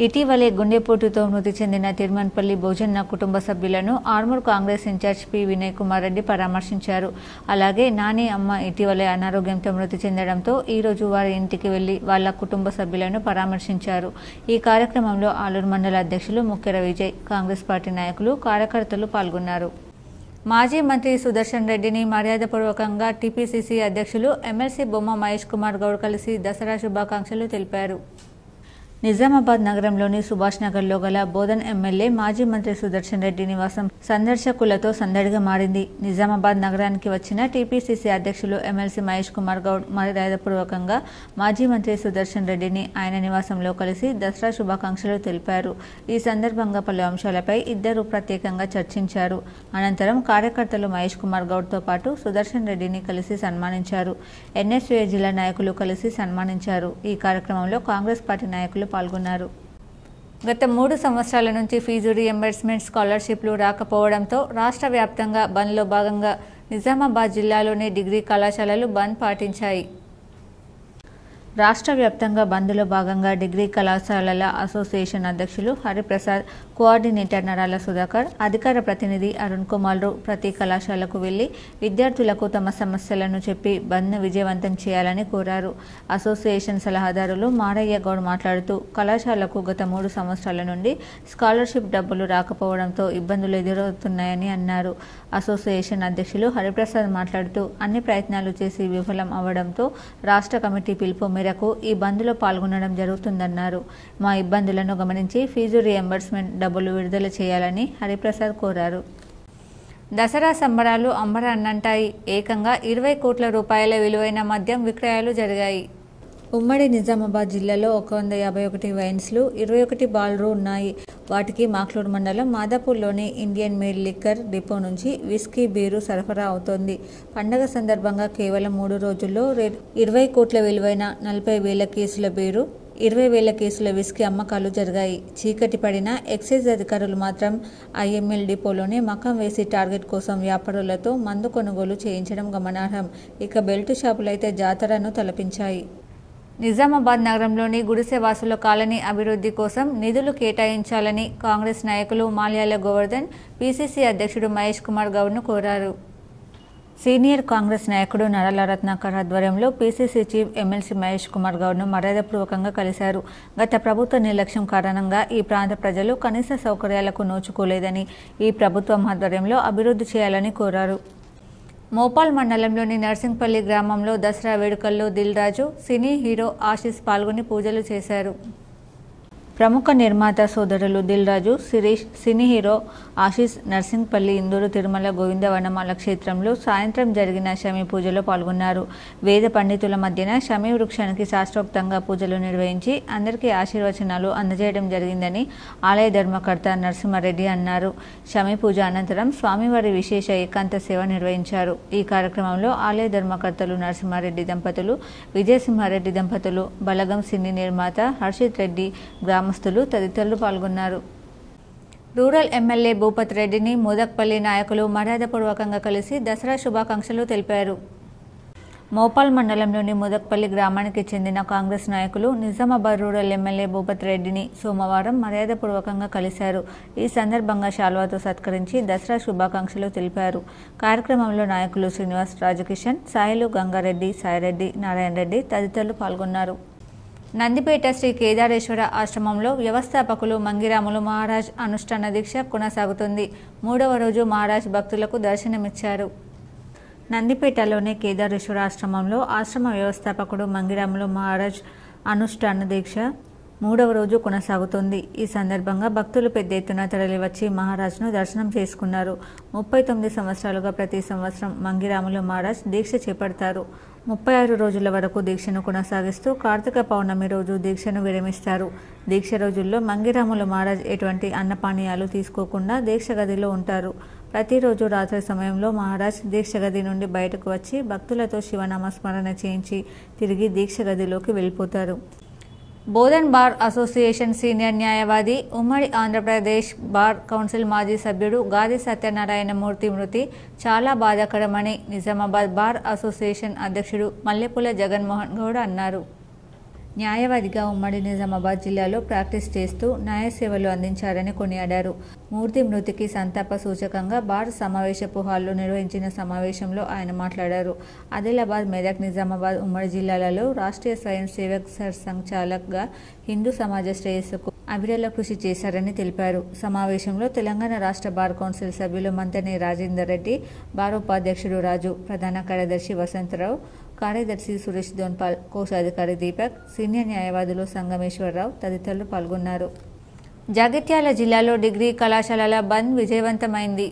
ఇటీవలే గుండెపోటుతో మృతి చెందిన తిరుమన్పల్లి భోజన్న కుటుంబ సభ్యులను ఆర్మూర్ కాంగ్రెస్ ఇన్ఛార్జ్ పి వినయ్ కుమార్ రెడ్డి పరామర్శించారు. అలాగే నాని అమ్మ ఇటీవలే అనారోగ్యంతో మృతి చెందడంతో ఈరోజు వారి ఇంటికి వెళ్లి వాళ్ల కుటుంబ సభ్యులను పరామర్శించారు. ఈ కార్యక్రమంలో ఆలూరు మండల అధ్యక్షులు ముక్కెర విజయ్, కాంగ్రెస్ పార్టీ నాయకులు, కార్యకర్తలు పాల్గొన్నారు. మాజీ మంత్రి సుదర్శన్ రెడ్డిని మర్యాదపూర్వకంగా టీపీసీసీ అధ్యక్షులు ఎమ్మెల్సీ బొమ్మ మహేష్ కుమార్ గౌడ్ కలిసి దసరా శుభాకాంక్షలు తెలిపారు. నిజామాబాద్ నగరంలోని సుభాష్ నగర్లో గల బోధన్ ఎమ్మెల్యే మాజీ మంత్రి సుదర్శన్ రెడ్డి నివాసం సందర్శకులతో సందడిగా మారింది. నిజామాబాద్ నగరానికి వచ్చిన టీపీసీసీ అధ్యక్షులు ఎమ్మెల్సీ మహేష్ కుమార్ గౌడ్ మర్యాదపూర్వకంగా మాజీ మంత్రి సుదర్శన్ రెడ్డిని ఆయన నివాసంలో కలిసి దసరా శుభాకాంక్షలు తెలిపారు. ఈ సందర్భంగా పలు అంశాలపై ఇద్దరు ప్రత్యేకంగా చర్చించారు. అనంతరం కార్యకర్తలు మహేష్ కుమార్ గౌడ్తో పాటు సుదర్శన్ రెడ్డిని కలిసి సన్మానించారు. ఎన్ఎస్యూఏ జిల్లా నాయకులు కలిసి సన్మానించారు. ఈ కార్యక్రమంలో కాంగ్రెస్ పార్టీ నాయకులు పాల్గొన్నారు. గత 3 సంవత్సరాల నుంచి ఫీజు రీఎంబర్స్మెంట్ స్కాలర్షిప్లు రాకపోవడంతో రాష్ట్ర వ్యాప్తంగా బంద్లో భాగంగా నిజామాబాద్ జిల్లాలోని డిగ్రీ కళాశాలలు బంద్ పాటించాయి. రాష్ట్ర వ్యాప్తంగా బంద్లో భాగంగా డిగ్రీ కళాశాలల అసోసియేషన్ అధ్యక్షులు హరిప్రసాద్, కోఆర్డినేటర్ నరాల సుధాకర్, అధికార ప్రతినిధి అరుణ్ కుమార్లు ప్రతి కళాశాలకు వెళ్లి విద్యార్థులకు తమ సమస్యలను చెప్పి బంద్ను విజయవంతం చేయాలని కోరారు. అసోసియేషన్ సలహాదారులు మారయ్య గౌడ్ మాట్లాడుతూ, కళాశాలకు గత 3 సంవత్సరాల నుండి స్కాలర్షిప్ డబ్బులు రాకపోవడంతో ఇబ్బందులు ఎదురవుతున్నాయని అన్నారు. అసోసియేషన్ అధ్యక్షులు హరిప్రసాద్ మాట్లాడుతూ, అన్ని ప్రయత్నాలు చేసి విఫలం అవడంతో రాష్ట్ర కమిటీ పిలుపు మేరకు ఈ బంద్లో పాల్గొనడం జరుగుతుందన్నారు. మా ఇబ్బందులను గమనించి ఫీజు రీయింబర్స్మెంట్ డబ్బులు విడుదల చేయాలని హరిప్రసాద్ కోరారు. దసరా సంబరాలు అంబరాన్నంటాయి. ఏకంగా 20 కోట్ల రూపాయల విలువైన మద్యం విక్రయాలు జరిగాయి. ఉమ్మడి నిజామాబాద్ జిల్లాలో 151 వైన్స్లు, 21 బార్లు ఉన్నాయి. వాటికి మాక్లూరు మండలం మాదాపూర్లోని ఇండియన్ మేడ్ లిక్కర్ డిపో నుంచి విస్కీ, బీరు సరఫరా అవుతోంది. పండగ సందర్భంగా కేవలం 3 రోజుల్లో 20 కోట్ల విలువైన 40,000 కేసుల బీరు, 20,000 కేసుల విస్కీ అమ్మకాలు జరిగాయి. చీకటి పడినా ఎక్సైజ్ అధికారులు మాత్రం ఐఎంఎల్ డిపోలోనే మకం వేసి టార్గెట్ కోసం వ్యాపారులతో మందు కొనుగోలు చేయించడం గమనార్హం. ఇక బెల్టు షాపులైతే జాతరను తలపించాయి. నిజామాబాద్ నగరంలోని గుడిసెవాసుల కాలనీ అభివృద్ధి కోసం నిధులు కేటాయించాలని కాంగ్రెస్ నాయకులు మాల్యాల గోవర్ధన్ పీసీసీ అధ్యక్షుడు మహేష్ కుమార్ గౌడ్ను కోరారు. సీనియర్ కాంగ్రెస్ నాయకుడు నడల రత్నాకర్ ఆధ్వర్యంలో PCC chief MLC Mahesh Kumar గౌడ్ను మర్యాదపూర్వకంగా కలిశారు. గత ప్రభుత్వ నిర్లక్ష్యం కారణంగా ఈ ప్రాంత ప్రజలు కనీస సౌకర్యాలకు నోచుకోలేదని, ఈ ప్రభుత్వం ఆధ్వర్యంలో అభివృద్ధి చేయాలని కోరారు. మోపాల్ మండలంలోని నర్సింగ్పల్లి గ్రామంలో దసరా వేడుకల్లో దిల్ రాజు, సినీ హీరో ఆశీస్ పాల్గొని పూజలు చేశారు. ప్రముఖ నిర్మాత సోదరులు దిల్ రాజు, శిరీష్, సినీ హీరో ఆశీస్ నర్సింగ్పల్లి ఇందూరు తిరుమల గోవింద వనమాల క్షేత్రంలో సాయంత్రం జరిగిన శమీ పూజలో పాల్గొన్నారు. వేద పండితుల మధ్యన శమీ వృక్షానికి శాస్త్రోక్తంగా పూజలు నిర్వహించి అందరికీ ఆశీర్వచనాలు అందజేయడం జరిగిందని ఆలయ ధర్మకర్త నరసింహారెడ్డి అన్నారు. శమీ పూజ అనంతరం స్వామివారి విశేష ఏకాంత సేవ నిర్వహించారు. ఈ కార్యక్రమంలో ఆలయ ధర్మకర్తలు నరసింహారెడ్డి దంపతులు, విజయసింహారెడ్డి దంపతులు, బలగం సినీ నిర్మాత హర్షిత్ రెడ్డి, గ్రామస్తులు తదితరులు పాల్గొన్నారు. రూరల్ ఎమ్మెల్యే భూపత్ రెడ్డిని మోదక్పల్లి నాయకులు మర్యాదపూర్వకంగా కలిసి దసరా శుభాకాంక్షలు తెలిపారు. మోపాల్ మండలంలోని మోదక్పల్లి గ్రామానికి చెందిన కాంగ్రెస్ నాయకులు నిజామాబాద్ రూరల్ ఎమ్మెల్యే భూపత్ రెడ్డిని సోమవారం మర్యాదపూర్వకంగా కలిశారు. ఈ సందర్భంగా శాల్వాతో సత్కరించి దసరా శుభాకాంక్షలు తెలిపారు. కార్యక్రమంలో నాయకులు శ్రీనివాస్, రాజకిషన్, సాయిలు, గంగారెడ్డి, సాయిరెడ్డి, నారాయణ రెడ్డి తదితరులు పాల్గొన్నారు. నందిపేట శ్రీ కేదారేశ్వర ఆశ్రమంలో వ్యవస్థాపకులు మంగిరాములు మహారాజ్ అనుష్ఠాన దీక్ష కొనసాగుతుంది. 3వ రోజు మహారాజ్ భక్తులకు దర్శనమిచ్చారు. నందిపేటలోని కేదారేశ్వర ఆశ్రమంలో ఆశ్రమ వ్యవస్థాపకుడు మంగిరాములు మహారాజ్ అనుష్ఠాన దీక్ష 3వ రోజు కొనసాగుతుంది. ఈ సందర్భంగా భక్తులు పెద్ద ఎత్తున తరలివచ్చి మహారాజ్ను దర్శనం చేసుకున్నారు. 39 సంవత్సరాలుగా ప్రతి సంవత్సరం మంగిరాములు మహారాజ్ దీక్ష చేపడతారు. 36 రోజుల వరకు దీక్షను కొనసాగిస్తూ కార్తీక పౌర్ణమి రోజు దీక్షను విరమిస్తారు. దీక్ష రోజుల్లో మంగిరాములు మహారాజ్ ఎటువంటి అన్నపానీయాలు తీసుకోకుండా దీక్ష గదిలో ఉంటారు. ప్రతిరోజు రాత్రి సమయంలో మహారాజ్ దీక్ష గది నుండి బయటకు వచ్చి భక్తులతో శివనామస్మరణ చేయించి తిరిగి దీక్ష గదిలోకి వెళ్ళిపోతారు. బోధన్ బార్ అసోసియేషన్ సీనియర్ న్యాయవాది, ఉమ్మడి ఆంధ్రప్రదేశ్ బార్ కౌన్సిల్ మాజీ సభ్యుడు గాది సత్యనారాయణ మూర్తి మృతి చాలా బాధాకరమని నిజామాబాద్ బార్ అసోసియేషన్ అధ్యక్షుడు మల్లెపూల జగన్మోహన్ గౌడ్ అన్నారు. న్యాయవాదిగా ఉమ్మడి నిజామాబాద్ జిల్లాలో ప్రాక్టీస్ చేస్తూ న్యాయ సేవలు అందించారని కొనియాడారు. మూర్తి మృతికి సంతాప సూచకంగా బార్ సమావేశపు హాల్లో నిర్వహించిన సమావేశంలో ఆయన మాట్లాడారు. ఆదిలాబాద్, మెదక్, నిజామాబాద్ ఉమ్మడి జిల్లాలలో రాష్ట్రీయ స్వయం సేవక్ సంచాలక్గా హిందూ సమాజ శ్రేయస్సుకు అవిరళ కృషి చేశారని తెలిపారు. సమావేశంలో తెలంగాణ రాష్ట్ర బార్ కౌన్సిల్ సభ్యులు మంతని రాజేందర్ రెడ్డి, బార్ ఉపాధ్యక్షుడు రాజు, ప్రధాన కార్యదర్శి వసంతరావు, కార్యదర్శి సురేష్ దోన్పాల్, కోశాధికారి దీపక్, సీనియర్ న్యాయవాదులు సంగమేశ్వరరావు తదితరులు పాల్గొన్నారు. జగిత్యాల జిల్లాలో డిగ్రీ కళాశాలల బంద్ విజయవంతమైంది.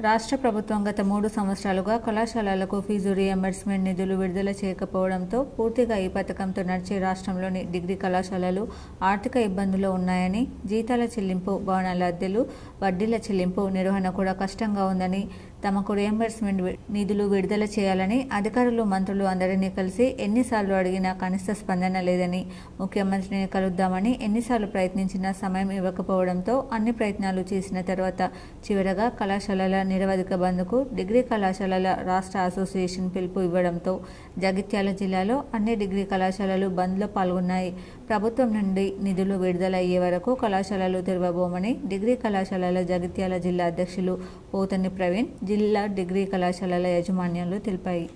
రాష్ట్ర ప్రభుత్వం గత 3 సంవత్సరాలుగా కళాశాలలకు ఫీజు రీయింబర్స్మెంట్ నిధులు విడుదల చేయకపోవడంతో పూర్తిగా ఈ పథకంతో నడిచే రాష్ట్రంలోని డిగ్రీ కళాశాలలు ఆర్థిక ఇబ్బందుల్లో ఉన్నాయని, జీతాల చెల్లింపు, భవనాల అద్దెలు, వడ్డీల చెల్లింపు, నిర్వహణ కూడా కష్టంగా ఉందని, తమకు రీయింబర్స్మెంట్ నిధులు విడుదల చేయాలని అధికారులు, మంత్రులు అందరినీ కలిసి ఎన్నిసార్లు అడిగినా కనిష్ట స్పందన లేదని, ముఖ్యమంత్రిని కలుద్దామని ఎన్నిసార్లు ప్రయత్నించినా సమయం ఇవ్వకపోవడంతో అన్ని ప్రయత్నాలు చేసిన తర్వాత చివరగా కళాశాలల నిరవధిక బంద్కు డిగ్రీ కళాశాలల రాష్ట్ర అసోసియేషన్ పిలుపు ఇవ్వడంతో జగిత్యాల జిల్లాలో అన్ని డిగ్రీ కళాశాలలు బంద్లో పాల్గొన్నాయి. ప్రభుత్వం నుండి నిధులు విడుదల అయ్యే వరకు కళాశాలలు తెరవబోమని డిగ్రీ కళాశాలల జగిత్యాల జిల్లా అధ్యక్షులు పోతని ప్రవీణ్, జిల్లా డిగ్రీ కళాశాలల యాజమాన్యాలు తెలిపాయి.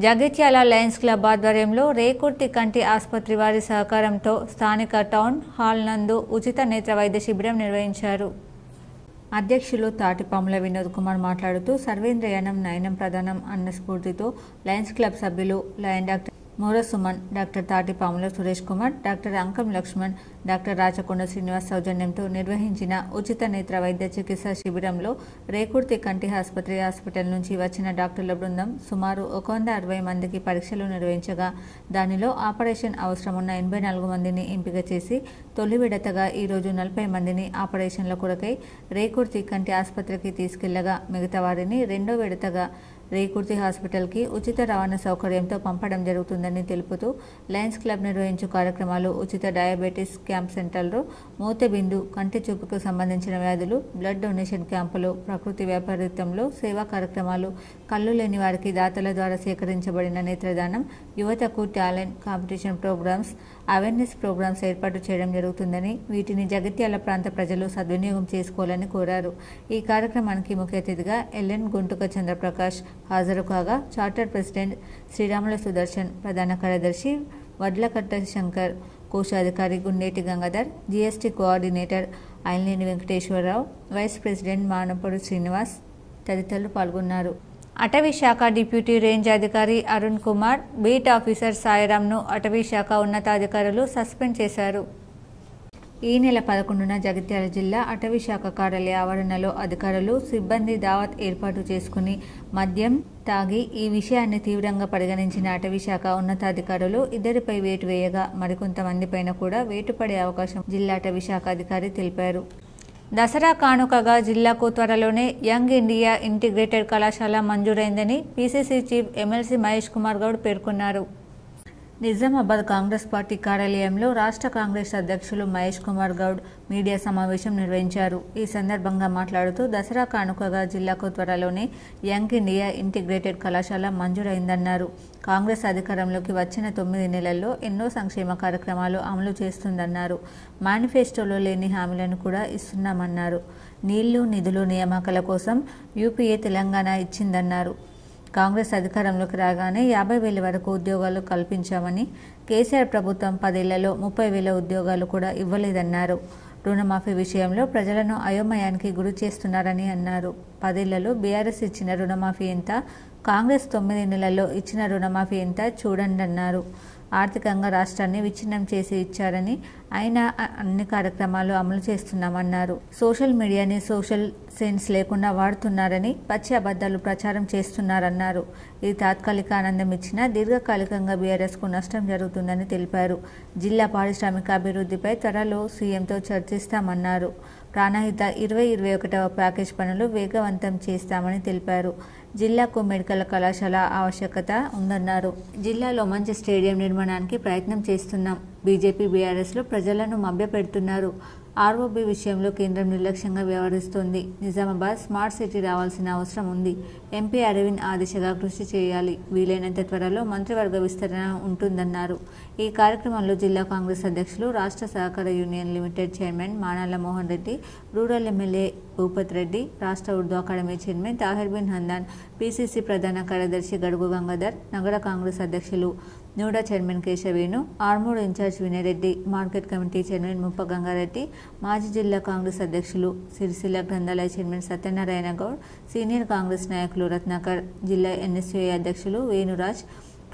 జగిత్యాల లయన్స్ క్లబ్ ఆధ్వర్యంలో రేకుర్తి కంటి ఆసుపత్రి వారి సహకారంతో స్థానిక టౌన్ హాల్ నందు ఉచిత నేత్ర వైద్య శిబిరం నిర్వహించారు. అధ్యక్షులు తాటిపాముల వినోద్ కుమార్ మాట్లాడుతూ సర్వేంద్రయానం నయనం ప్రధానం అన్న స్ఫూర్తితో లయన్స్ క్లబ్ సభ్యులు, lion doctor Mora Suman, doctor Tatipamula Suresh Kumar, doctor Ankam Laxman, doctor Rachakonda Srinivas సౌజన్యంతో నిర్వహించిన ఉచిత నేత్ర వైద్య చికిత్స శిబిరంలో రేకుర్తి కంటి ఆసుపత్రి హాస్పిటల్ నుంచి వచ్చిన డాక్టర్ల బృందం సుమారు 160 మందికి పరీక్షలు నిర్వహించగా దానిలో ఆపరేషన్ అవసరమున్న 84 మందిని ఎంపిక చేసి తొలి విడతగా ఈరోజు 40 మందిని ఆపరేషన్ల కొరకై రేకుర్తి కంటి ఆసుపత్రికి తీసుకెళ్లగా మిగతా వారిని రెండో విడతగా రేకుర్తి హాస్పిటల్కి ఉచిత రవాణా సౌకర్యంతో పంపడం జరుగుతుందని తెలుపుతూ లయన్స్ క్లబ్ నిర్వహించు కార్యక్రమాలు ఉచిత డయాబెటీస్ క్యాంప్ సెంటర్లో మూతబిందు, కంటి చూపుకు సంబంధించిన వ్యాధులు, బ్లడ్ డొనేషన్ క్యాంపులు, ప్రకృతి వ్యాపారిత్వంలో సేవా కార్యక్రమాలు, కళ్ళు లేని వారికి దాతల ద్వారా సేకరించబడిన నేత్రదానం, యువతకు talent competition programmes, awareness programmes ఏర్పాటు చేయడం జరుగుతుందని వీటిని జగిత్యాల ప్రాంత ప్రజలు సద్వినియోగం చేసుకోవాలని కోరారు. ఈ కార్యక్రమానికి ముఖ్య అతిథిగా ఎల్ఎన్ గుంటుక చంద్రప్రకాష్ హాజరు కాగా చార్టర్ ప్రెసిడెంట్ శ్రీరాముల సుదర్శన్, ప్రధాన కార్యదర్శి వడ్లకట్ట శంకర్, కోశాధికారి Gundeti Gangadhar, GST coordinator Ailneni Venkateswararao, vice president Manapudi Srinivas తదితరులు పాల్గొన్నారు. అటవీ శాఖ డిప్యూటీ రేంజ్ అధికారి అరుణ్ కుమార్, బీట్ ఆఫీసర్ సాయిరాంను అటవీ శాఖ ఉన్నతాధికారులు సస్పెండ్ చేశారు. ఈ నెల 11న జగిత్యాల జిల్లా అటవీ శాఖ కార్యాలయ ఆవరణలో అధికారులు, సిబ్బంది దావత్ ఏర్పాటు చేసుకుని మద్యం తాగి ఈ విషయాన్ని తీవ్రంగా పరిగణించిన అటవీ శాఖ ఉన్నతాధికారులు ఇద్దరిపై వేటు వేయగా మరికొంతమందిపైన కూడా వేటు పడే అవకాశం జిల్లా అటవీ శాఖ అధికారి తెలిపారు. దసరా కానుకగా జిల్లాకు త్వరలోనే యంగ్ ఇండియా ఇంటిగ్రేటెడ్ కళాశాల మంజూరైందని PCC chief MLC Mahesh Kumar Goud పేర్కొన్నారు. నిజామాబాద్ కాంగ్రెస్ పార్టీ కార్యాలయంలో రాష్ట్ర కాంగ్రెస్ అధ్యక్షులు మహేష్ కుమార్ గౌడ్ మీడియా సమావేశం నిర్వహించారు. ఈ సందర్భంగా మాట్లాడుతూ దసరా కానుకగా జిల్లాకు త్వరలోనే యంగ్ ఇండియా ఇంటిగ్రేటెడ్ కళాశాల మంజూరైందన్నారు. కాంగ్రెస్ అధికారంలోకి వచ్చిన 9 నెలల్లో ఎన్నో సంక్షేమ కార్యక్రమాలు అమలు చేస్తుందన్నారు. మేనిఫెస్టోలో లేని హామీలను కూడా ఇస్తున్నామన్నారు. నీళ్లు, నిధులు, నియామకాల కోసం యూపీఏ తెలంగాణ ఇచ్చిందన్నారు. కాంగ్రెస్ అధికారంలోకి రాగానే 50,000 వరకు ఉద్యోగాలు కల్పించామని, కేసీఆర్ ప్రభుత్వం 10 ఏళ్లలో 30,000 ఉద్యోగాలు కూడా ఇవ్వలేదన్నారు. రుణమాఫీ విషయంలో ప్రజలను అయోమయానికి గురి చేస్తున్నారని అన్నారు. 10 ఏళ్లలో బీఆర్ఎస్ ఇచ్చిన రుణమాఫీ ఎంత, కాంగ్రెస్ 9 నెలల్లో ఇచ్చిన రుణమాఫీ ఎంత చూడండి అన్నారు. ఆర్థికంగా రాష్ట్రాన్ని విచ్ఛిన్నం చేసి ఇచ్చారని, అయినా అన్ని కార్యక్రమాలు అమలు చేస్తున్నామన్నారు. సోషల్ మీడియాని సోషల్ సెన్స్ లేకుండా వాడుతున్నారని, పచ్చి అబద్ధాలు ప్రచారం చేస్తున్నారన్నారు. ఇది తాత్కాలిక ఆనందం ఇచ్చినా దీర్ఘకాలికంగా బీఆర్ఎస్కు నష్టం జరుగుతుందని తెలిపారు. జిల్లా పారిశ్రామిక అభివృద్ధిపై త్వరలో సీఎంతో చర్చిస్తామన్నారు. ప్రాణహిత 2021వ ప్యాకేజ్ పనులు వేగవంతం చేస్తామని తెలిపారు. జిల్లాకు మెడికల్ కళాశాల ఆవశ్యకత ఉందన్నారు. జిల్లాలో మంచి స్టేడియం నిర్మాణానికి ప్రయత్నం చేస్తున్నాం. బీజేపీ, బీఆర్ఎస్లో ప్రజలను మభ్యపెడుతున్నారు. ఆర్ఓబీ విషయంలో కేంద్రం నిర్లక్ష్యంగా వ్యవహరిస్తోంది. నిజామాబాద్ స్మార్ట్ సిటీ రావాల్సిన అవసరం ఉంది. ఎంపీ అరవింద్ ఆ దిశగా కృషి చేయాలి. వీలైనంత త్వరలో మంత్రివర్గ విస్తరణ ఉంటుందన్నారు. ఈ కార్యక్రమంలో జిల్లా కాంగ్రెస్ అధ్యక్షులు, రాష్ట్ర సహకార union limited chairman Manala Mohan Reddy, rural MLA Bhupath Reddy, రాష్ట్ర Urdu academy chairman Tahir bin Hamdan, PCC ప్రధాన కార్యదర్శి గడుగు గంగాధర్, నగర కాంగ్రెస్ అధ్యక్షులు NUDA chairman Keshavenu, Armoor incharge Vinayreddy, market committee chairman Muppa Gangareddy, మాజీ జిల్లా కాంగ్రెస్ అధ్యక్షులు, సిరిసిల్ల గ్రంథాలయ చైర్మన్ సత్యనారాయణ గౌడ్, సీనియర్ కాంగ్రెస్ నాయకులు రత్నాకర్, జిల్లా ఎన్ఎస్యూఐ అధ్యక్షులు వేణురాజ్,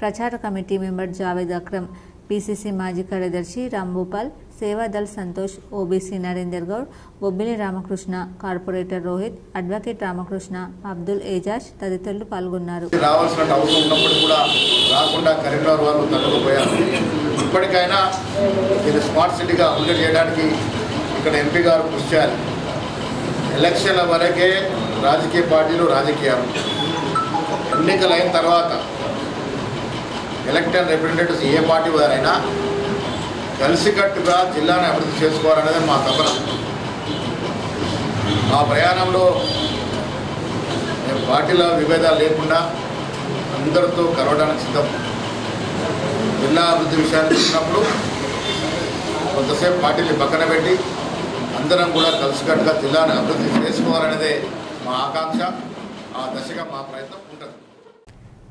ప్రచార కమిటీ మెంబర్ జావేద్ అక్రమ్, పీసీసీ మాజీ కార్యదర్శి Rambhupal, Sevadal Santosh, OBC Narender Goud, Bobbili Ramakrishna, corporator Rohit, advocate Ramakrishna, Abdul Ejaz తదితరులు పాల్గొన్నారు. రావాల్సిన అవసరం ఉన్నప్పుడు కూడా రాకుండా కరీంనగర్ వాళ్ళు తట్టుకుపోయారు. ఇప్పటికైనా ఇది స్మార్ట్ సిటీగా అభివృద్ధి చేయడానికి ఇక్కడ ఎంపీ గారు కృషి చేయాలి. ఎలక్షన్ల వరకే రాజకీయ పార్టీలు రాజకీయాలు, ఎన్నికలు అయిన తర్వాత ఎలక్టెడ్ రిప్రజెంటేటివ్స్ ఏ పార్టీ వారైనా కలిసికట్టుగా జిల్లాను అభివృద్ధి చేసుకోవాలనేది మా తపన. ఆ ప్రయాణంలో పార్టీల విభేదాలు లేకుండా అందరితో కలవడానికి సిద్ధం. జిల్లా అభివృద్ధి విషయాన్ని చూసినప్పుడు కొంతసేపు పార్టీని పక్కన పెట్టి అందరం కూడా కలిసికట్టుగా జిల్లాను అభివృద్ధి చేసుకోవాలనేదే మా ఆకాంక్ష. ఆ దశగా మా ప్రయత్నం ఉంటుంది.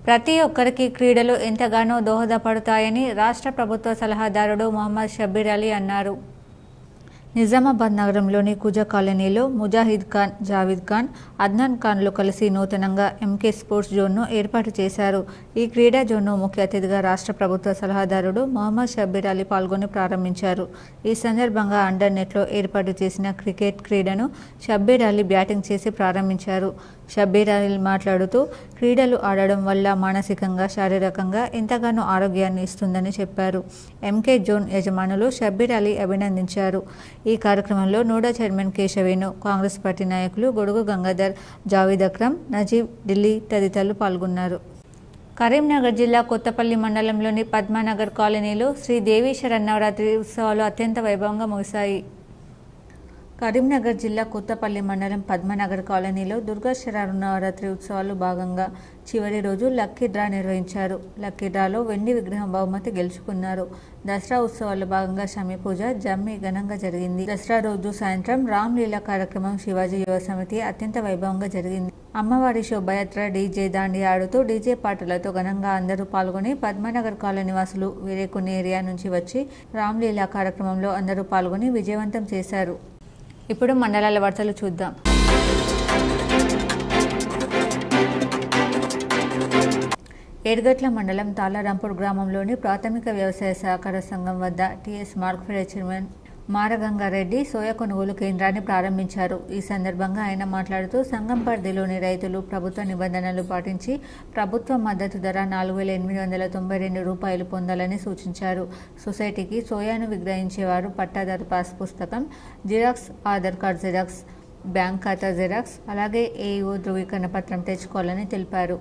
ప్రతి ఒక్కరికి క్రీడలు ఎంతగానో దోహదపడతాయని రాష్ట్ర ప్రభుత్వ సలహాదారుడు మొహమ్మద్ షబ్బీర్ అలీ అన్నారు. నిజామాబాద్ నగరంలోని కుజ కాలనీలో ముజాహిద్ ఖాన్, జావీద్ ఖాన్, అద్నాన్ ఖాన్లు కలిసి నూతనంగా ఎంకే స్పోర్ట్స్ జోన్ను ఏర్పాటు చేశారు. ఈ క్రీడా జోన్ను ముఖ్య అతిథిగా రాష్ట్ర ప్రభుత్వ సలహాదారుడు మొహమ్మద్ షబ్బీర్ అలీ పాల్గొని ప్రారంభించారు. ఈ సందర్భంగా అండర్ నెట్లో ఏర్పాటు చేసిన క్రికెట్ క్రీడను షబ్బీర్ అలీ బ్యాటింగ్ చేసి ప్రారంభించారు. షబ్బీర్ అలీ మాట్లాడుతూ, క్రీడలు ఆడడం వల్ల మానసికంగా, శారీరకంగా ఎంతగానో ఆరోగ్యాన్ని ఇస్తుందని చెప్పారు. ఎంకే జోన్ యజమానులు షబ్బీర్ అలీ అభినందించారు. ఈ కార్యక్రమంలో NUDA chairman Keshavenu, Congress party నాయకులు గొడుగు గంగాధర్, జావీద్ అక్రమ్, నజీబ్, ఢిల్లీ తదితరులు పాల్గొన్నారు. కరీంనగర్ జిల్లా కొత్తపల్లి మండలంలోని పద్మానగర్ కాలనీలో శ్రీ దేవీ శరన్నవరాత్రి ఉత్సవాలు అత్యంత వైభవంగా ముగిశాయి. కరీంనగర్ జిల్లా కొత్తపల్లి మండలం పద్మనగర్ కాలనీలో దుర్గా శరన్నవరాత్రి ఉత్సవాలు భాగంగా చివరి రోజు లక్కీ డ్రా నిర్వహించారు. లక్కీ డ్రాలో వెండి విగ్రహం బహుమతి గెలుచుకున్నారు. దసరా ఉత్సవాల్లో భాగంగా షమి పూజ, జమ్మి ఘనంగా జరిగింది. దసరా రోజు సాయంత్రం రామ్లీలా కార్యక్రమం శివాజీ యువ సమితి అత్యంత వైభవంగా జరిగింది. అమ్మవారి శోభయాత్ర, డీజే దాండి ఆడుతూ డీజే పాటలతో ఘనంగా అందరూ పాల్గొని పద్మనగర్ కాలనీ వాసులు వేరే కొన్ని ఏరియా నుంచి వచ్చి రామ్లీలా కార్యక్రమంలో అందరూ పాల్గొని విజయవంతం చేశారు. ఇప్పుడు మండలాల వార్తలు చూద్దాం. ఏడ్గట్ల మండలం తాళరాంపూర్ గ్రామంలోని ప్రాథమిక వ్యవసాయ సహకార సంఘం వద్ద టీఎస్ మార్క్ఫెడ్ చైర్మన్ మారగంగారెడ్డి సోయా కొనుగోలు కేంద్రాన్ని ప్రారంభించారు. ఈ సందర్భంగా ఆయన మాట్లాడుతూ, సంఘం పరిధిలోని రైతులు ప్రభుత్వ నిబంధనలు పాటించి ప్రభుత్వ మద్దతు ధర 4,892 రూపాయలు పొందాలని సూచించారు. సొసైటీకి సోయాను విక్రయించేవారు పట్టాదారు పాస్ పుస్తకం, xerox, Aadhaar card xerox, bank ఖాతా జిరాక్స్, అలాగే ఏఈఓ ధృవీకరణ పత్రం తెచ్చుకోవాలని తెలిపారు.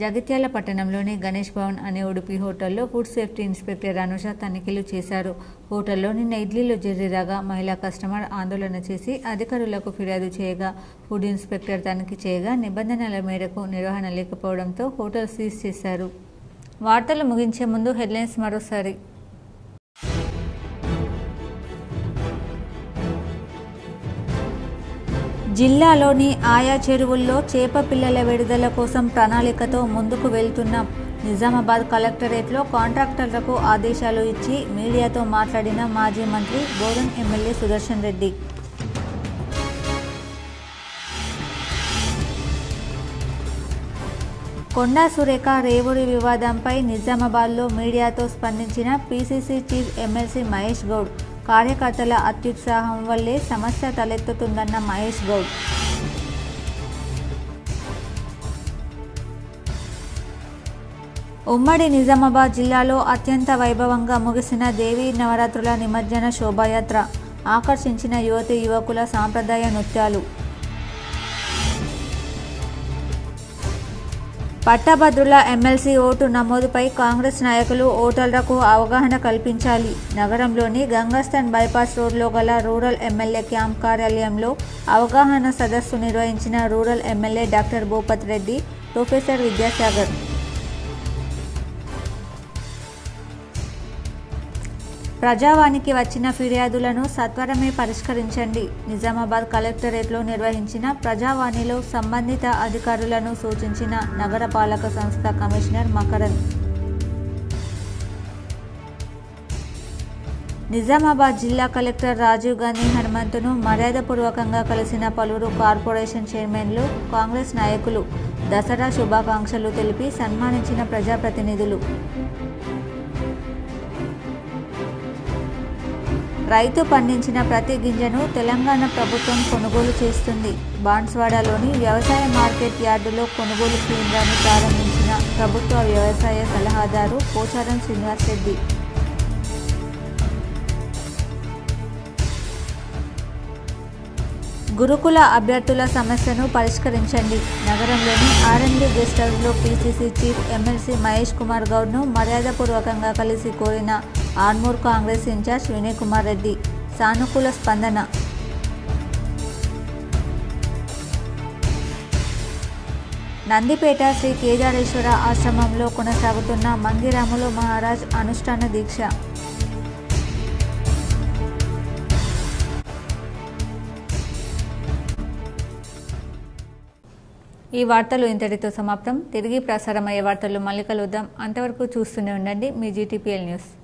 జగిత్యాల పట్టణంలోని గణేష్ భవన్ అనే ఉడుపి హోటల్లో ఫుడ్ సేఫ్టీ ఇన్స్పెక్టర్ అనుష తనిఖీలు చేశారు. హోటల్లో నిన్న ఇడ్లీలు జర్రిరాగా మహిళా కస్టమర్ ఆందోళన చేసి అధికారులకు ఫిర్యాదు చేయగా ఫుడ్ ఇన్స్పెక్టర్ తనిఖీ చేయగా నిబంధనల మేరకు నిర్వహణ లేకపోవడంతో హోటల్ సీజ్ చేశారు. వార్తలు ముగించే ముందు హెడ్లైన్స్ మరోసారి. జిల్లాలోని ఆయా చెరువుల్లో చేప పిల్లల విడుదల కోసం ప్రణాళికతో ముందుకు వెళ్తున్న నిజామాబాద్ కలెక్టరేట్లో కాంట్రాక్టర్లకు ఆదేశాలు ఇచ్చి మీడియాతో మాట్లాడిన మాజీ మంత్రి బోధన్ ఎమ్మెల్యే సుదర్శన్ రెడ్డి. కొండా సురేఖ రేవూరి వివాదంపై నిజామాబాద్లో మీడియాతో స్పందించిన PCC chief MLC Mahesh Goud. కార్యకర్తల అత్యుత్సాహం వల్లే సమస్య తలెత్తుతుందన్న మహేష్ గౌడ్. ఉమ్మడి నిజామాబాద్ జిల్లాలో అత్యంత వైభవంగా ముగిసిన దేవీ నవరాత్రుల నిమజ్జన శోభాయాత్ర ఆకర్షించిన యువతీ యువకుల సాంప్రదాయ నృత్యాలు. పట్టభద్రుల ఎమ్మెల్సీ ఓటు నమోదుపై కాంగ్రెస్ నాయకులు ఓటర్లకు అవగాహన కల్పించాలి. నగరంలోని గంగాస్థాన్ బైపాస్ రోడ్లో గల రూరల్ ఎమ్మెల్యే క్యాంప్ కార్యాలయంలో అవగాహన సదస్సు నిర్వహించిన rural MLA doctor Bhupath Reddy, professor Vidyasagar. ప్రజావానికి వచ్చిన ఫిర్యాదులను సత్వరమే పరిష్కరించండి. నిజామాబాద్ కలెక్టరేట్లో నిర్వహించిన ప్రజావాణిలో సంబంధిత అధికారులను సూచించిన నగరపాలక సంస్థ కమిషనర్ మకరంద్. నిజామాబాద్ జిల్లా కలెక్టర్ రాజీవ్ గాంధీ హనుమంతును మర్యాదపూర్వకంగా కలిసిన పలువురు కార్పొరేషన్ చైర్మన్లు, కాంగ్రెస్ నాయకులు. దసరా శుభాకాంక్షలు తెలిపి సన్మానించిన ప్రజాప్రతినిధులు. రైతు పండించిన ప్రతి గింజను తెలంగాణ ప్రభుత్వం కొనుగోలు చేస్తుంది. బాన్స్వాడలోని వ్యవసాయ మార్కెట్ యార్డులో కొనుగోలు కేంద్రాన్ని ప్రారంభించిన ప్రభుత్వ వ్యవసాయ సలహాదారు పోచారం శ్రీనివాస్ రెడ్డి. గురుకుల అభ్యర్థుల సమస్యను పరిష్కరించండి. నగరంలోని ఆర్ఎండ్బి గెస్ట్ హౌస్లో PCC chief MLC Mahesh Kumar గౌడ్ను మర్యాదపూర్వకంగా కలిసి కోరిన ఆర్మూర్ కాంగ్రెస్ ఇన్ఛార్జ్ వినయ్ కుమార్ రెడ్డి. సానుకూల స్పందన. నందిపేట శ్రీ కేదారేశ్వర ఆశ్రమంలో కొనసాగుతున్న మంగిరాములు మహారాజ్ అనుష్ఠాన దీక్ష. ఈ వార్తలు ఇంతటితో సమాప్తం. తిరిగి ప్రసారమయ్యే వార్తలు మళ్ళీ కలుద్దాం. అంతవరకు చూస్తూనే ఉండండి మీ GTPL న్యూస్.